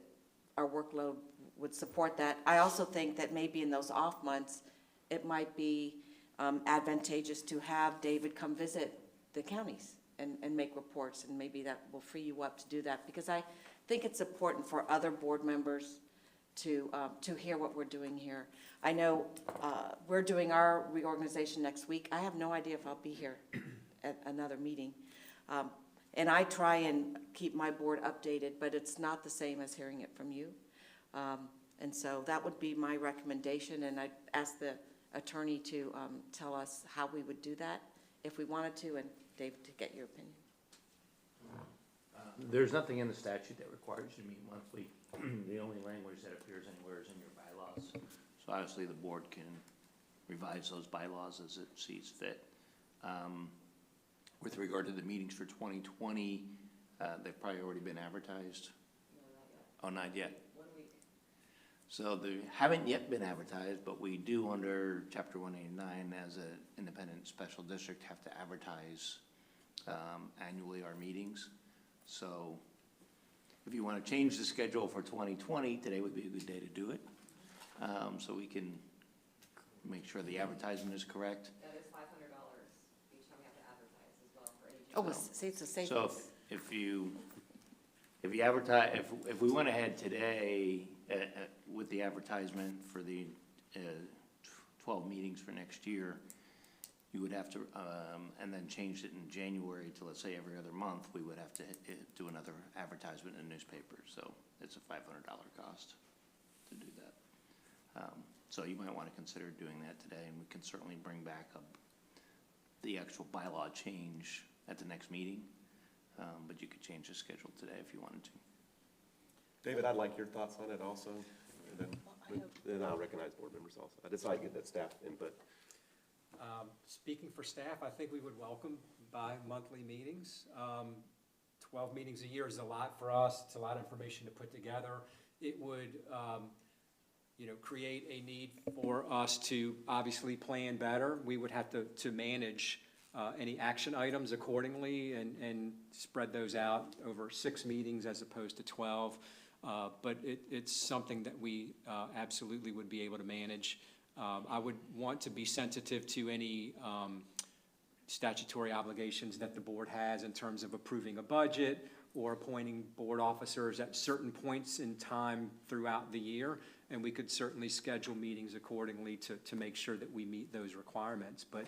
our workload would support that. I also think that maybe in those off months, it might be advantageous to have David come visit the counties and make reports, and maybe that will free you up to do that, because I think it's important for other board members to hear what we're doing here. I know we're doing our reorganization next week. I have no idea if I'll be here at another meeting. And I try and keep my board updated, but it's not the same as hearing it from you. And so that would be my recommendation, and I'd ask the attorney to tell us how we would do that if we wanted to, and Dave, to get your opinion. There's nothing in the statute that requires you to meet monthly. The only language that appears anywhere is in your bylaws. So obviously the board can revise those bylaws as it sees fit. With regard to the meetings for 2020, they've probably already been advertised. Oh, not yet. 1 week. So they haven't yet been advertised, but we do under Chapter 189 as an independent special district have to advertise annually our meetings. So if you want to change the schedule for 2020, today would be a good day to do it. So we can make sure the advertisement is correct. That is $500 each time we have to advertise as well for any. Oh, it's a savings. So if you advertise, if we went ahead today with the advertisement for the 12 meetings for next year, you would have to, and then change it in January to, let's say, every other month, we would have to do another advertisement in the newspaper. So it's a $500 cost to do that. So you might want to consider doing that today, and we can certainly bring back the actual bylaw change at the next meeting. But you could change the schedule today if you wanted to. David, I'd like your thoughts on it also. Then I'll recognize board members also. I just like to get that staff input. Speaking for staff, I think we would welcome bi-monthly meetings. 12 meetings a year is a lot for us. It's a lot of information to put together. It would, create a need for us to obviously plan better. We would have to manage any action items accordingly and spread those out over 6 meetings as opposed to 12. But it's something that we absolutely would be able to manage. I would want to be sensitive to any statutory obligations that the board has in terms of approving a budget or appointing board officers at certain points in time throughout the year. And we could certainly schedule meetings accordingly to make sure that we meet those requirements. But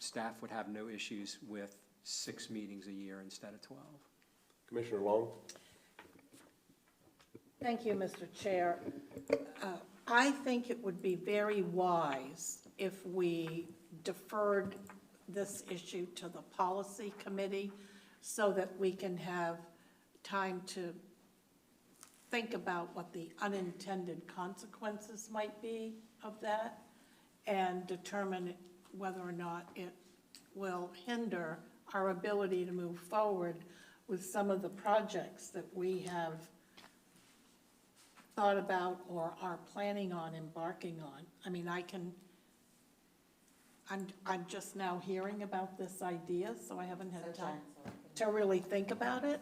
staff would have no issues with 6 meetings a year instead of 12. Commissioner Long? Thank you, Mr. Chair. I think it would be very wise if we deferred this issue to the policy committee so that we can have time to think about what the unintended consequences might be of that and determine whether or not it will hinder our ability to move forward with some of the projects that we have thought about or are planning on embarking on. I mean, I'm just now hearing about this idea, so I haven't had time to really think about it.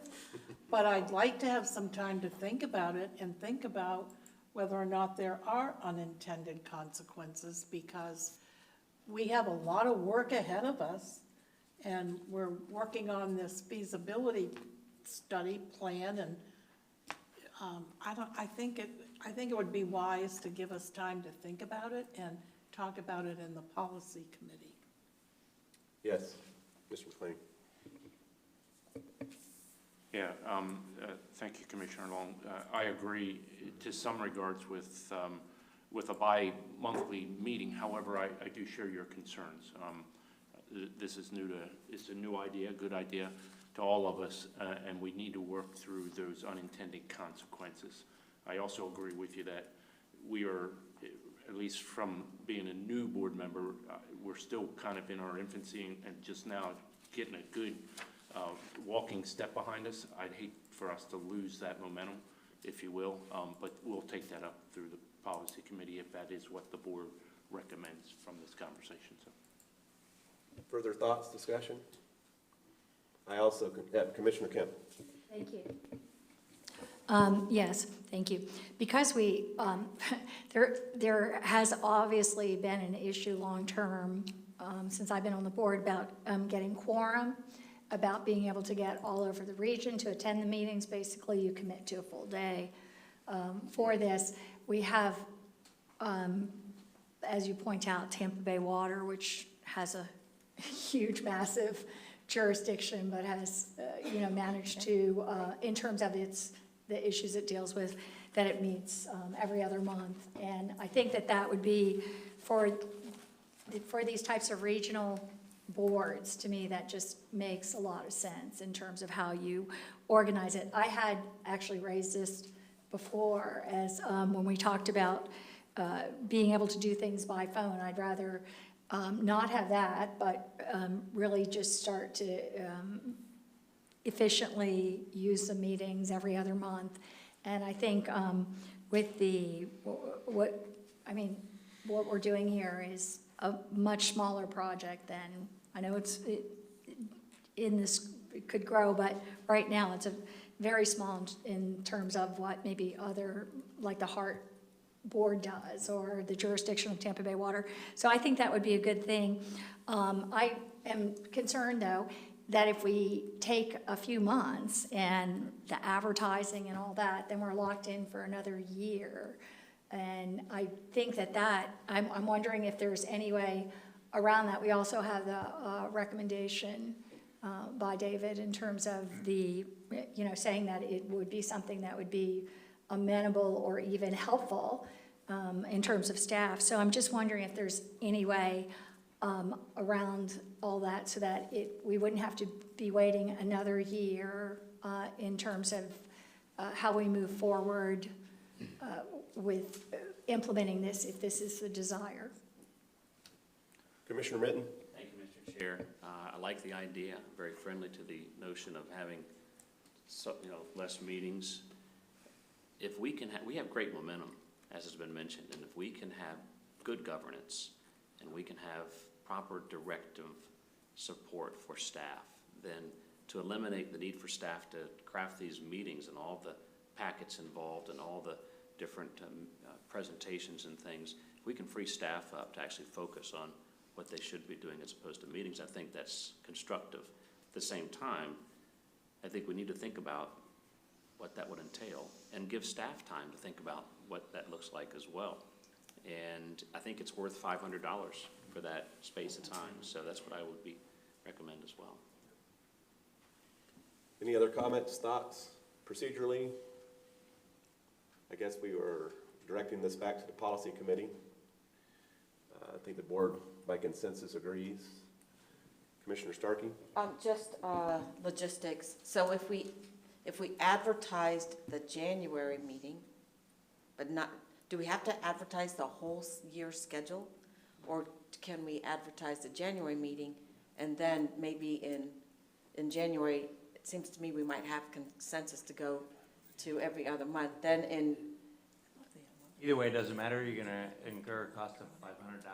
But I'd like to have some time to think about it and think about whether or not there are unintended consequences, because we have a lot of work ahead of us and we're working on this feasibility study plan, and I think it would be wise to give us time to think about it and talk about it in the policy committee. Yes, Mr. McLean. Yeah, thank you, Commissioner Long. I agree to some regards with a bi-monthly meeting. However, I do share your concerns. This is it's a new idea, a good idea to all of us, and we need to work through those unintended consequences. I also agree with you that we are, at least from being a new board member, we're still kind of in our infancy and just now getting a good walking step behind us. I'd hate for us to lose that momentum, if you will, but we'll take that up through the policy committee if that is what the board recommends from this conversation. So, further thoughts, discussion? I also have Commissioner Kemp. Thank you. Yes, thank you. Because we, there has obviously been an issue long-term since I've been on the board about getting quorum, about being able to get all over the region to attend the meetings. Basically, you commit to a full day for this. We have, as you point out, Tampa Bay Water, which has a huge, massive jurisdiction, but has, managed to, in terms of the issues it deals with, that it meets every other month. And I think that would be, for these types of regional boards, to me, that just makes a lot of sense in terms of how you organize it. I had actually raised this before as when we talked about being able to do things by phone. I'd rather not have that, but really just start to efficiently use the meetings every other month. And I think with what we're doing here is a much smaller project than, I know it could grow, but right now it's a very small in terms of what maybe other, like the Hart Board does, or the jurisdiction of Tampa Bay Water. So I think that would be a good thing. I am concerned, though, that if we take a few months and the advertising and all that, then we're locked in for another year. And I think I'm wondering if there's any way around that. We also have the recommendation by David in terms of saying that it would be something that would be amenable or even helpful in terms of staff. So I'm just wondering if there's any way around all that so that we wouldn't have to be waiting another year in terms of how we move forward with implementing this if this is the desire. Commissioner Mitten? Thank you, Mr. Chair. I like the idea, very friendly to the notion of having less meetings. If we can we have great momentum, as has been mentioned, and if we can have good governance and we can have proper directive support for staff, then to eliminate the need for staff to craft these meetings and all the packets involved and all the different presentations and things, if we can free staff up to actually focus on what they should be doing as opposed to meetings, I think that's constructive. At the same time, I think we need to think about what that would entail and give staff time to think about what that looks like as well. And I think it's worth $500 for that space of time, so that's what I would recommend as well. Any other comments, thoughts, procedurally? I guess we were directing this back to the policy committee. I think the board by consensus agrees. Commissioner Starkey? Just logistics. So if we advertised the January meeting, but not, do we have to advertise the whole year's schedule? Or can we advertise the January meeting and then maybe in January, it seems to me we might have consensus to go to every other month. Then in Either way, it doesn't matter. You're gonna incur a cost of $500.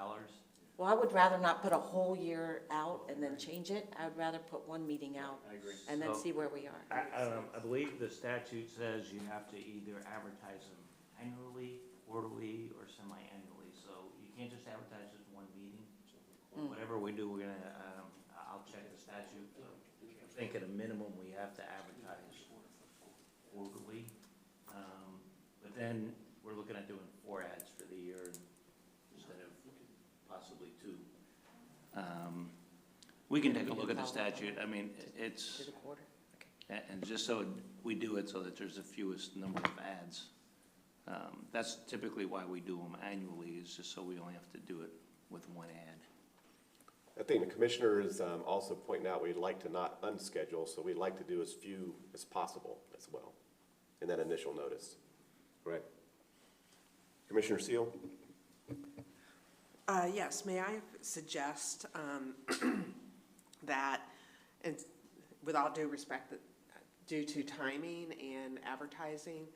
Well, I would rather not put a whole year out and then change it. I would rather put one meeting out. I agree. And then So, see where we are. I believe the statute says you have to either advertise them annually, quarterly, or semi-annually. So you can't just advertise just one meeting. Whatever we do, we're gonna, I'll check the statute. I think at a minimum, we have to advertise quarterly. But then we're looking at doing 4 ads for the year instead of possibly 2. We can take a look at the statute. I mean, it's, To the quarter? and just so we do it so that there's the fewest number of ads. That's typically why we do them annually, is just so we only have to do it with 1 ad. I think the commissioner is also pointing out we'd like to not unschedule, so we'd like to do as few as possible as well in that initial notice. Right? Commissioner Seal? Yes, may I suggest that, and with all due respect, that due to timing and advertising,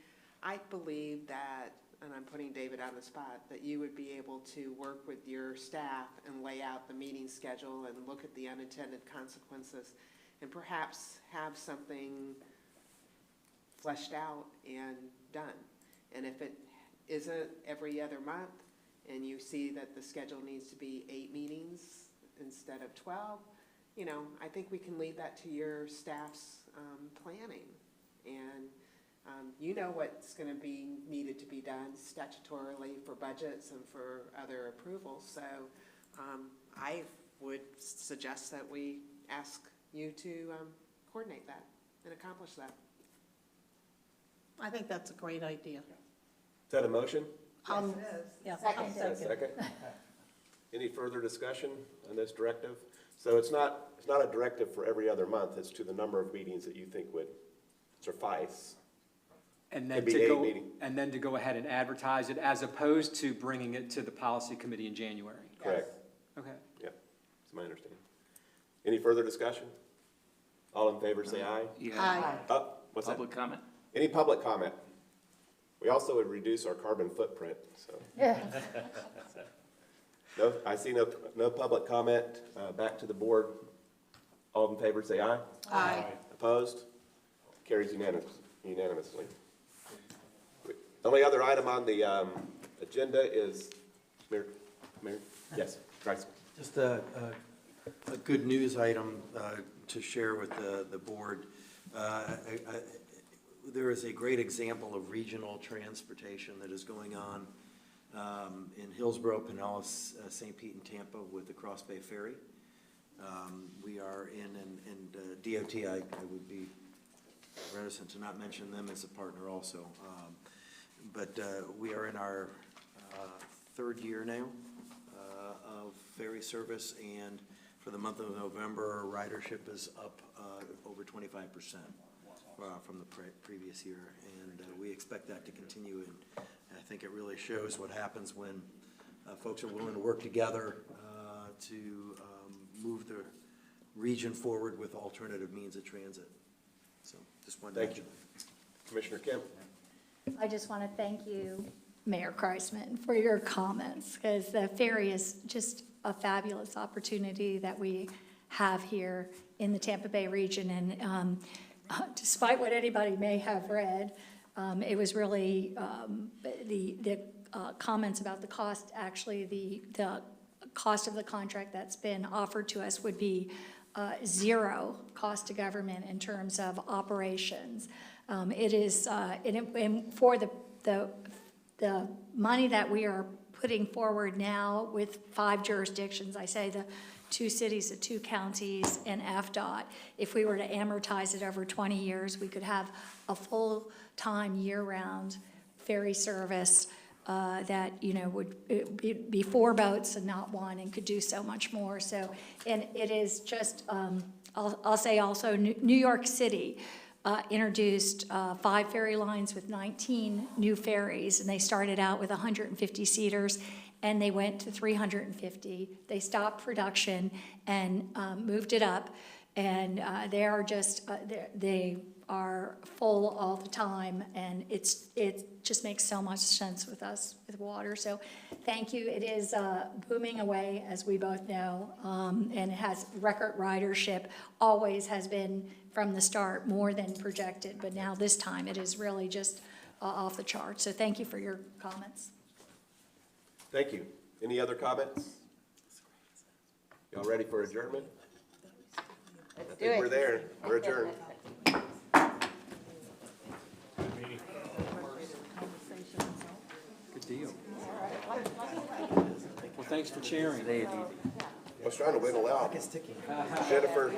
I believe that, and I'm putting David on the spot, that you would be able to work with your staff and lay out the meeting schedule and look at the unintended consequences and perhaps have something fleshed out and done. And if it isn't every other month, and you see that the schedule needs to be 8 meetings instead of 12, I think we can leave that to your staff's planning. And you know what's going to be needed to be done statutorily for budgets and for other approvals. So I would suggest that we ask you to coordinate that and accomplish that. I think that's a great idea. Is that a motion? Yes, it is. Yes, Second. I'll second. Second. Any further discussion on this directive? So it's not a directive for every other month, it's to the number of meetings that you think would suffice. And It'd then be to 8 go, meetings. and then to go ahead and advertise it as opposed to bringing it to the policy committee in January. Correct. Okay. Yep, that's my understanding. Any further discussion? All in favor, say aye. Aye. What's that? Public comment? Any public comment? We also would reduce our carbon footprint, so. No, I see no public comment. Back to the board. All in favor, say aye. Aye. Opposed? Carries unanimously. The only other item on the agenda is, Mayor, yes, Bryce. Just a good news item to share with the board. There is a great example of regional transportation that is going on in Hillsborough, Pinellas, St. Pete, and Tampa with the Cross Bay Ferry. We are in DOT, I would be reticent to not mention them as a partner also. But we are in our 3rd year now of ferry service, and for the month of November, our ridership is up over 25%. from the previous year. And we expect that to continue, and I think it really shows what happens when folks are willing to work together to move the region forward with alternative means of transit. So just wanted to Thank mention you. Commissioner Kemp? I just want to thank you, Mayor Kreisman, for your comments, because the ferry is just a fabulous opportunity that we have here in the Tampa Bay region. And despite what anybody may have read, it was really the comments about the cost. Actually, the cost of the contract that's been offered to us would be zero cost to government in terms of operations. It is, and for the money that we are putting forward now with 5 jurisdictions, I say the 2 cities, the 2 counties, and FDOT, if we were to amortize it over 20 years, we could have a full-time, year-round ferry service that, you know, would be 4 boats and not 1, and could do so much more. So, and it is just, I'll say also, New York City introduced 5 ferry lines with 19 new ferries, and they started out with 150 seaters, and they went to 350. They stopped production and moved it up, and they are just, they are full all the time, and it just makes so much sense with us with water. So thank you. It is booming away, as we both know, and it has record ridership, always has been from the start more than projected, but now this time it is really just off the charts. So thank you for your comments. Thank you. Any other comments? Y'all ready for adjournment? I think we're there. We're adjourned. Good deal. Well, thanks for sharing. I was trying to wiggle out. Jennifer.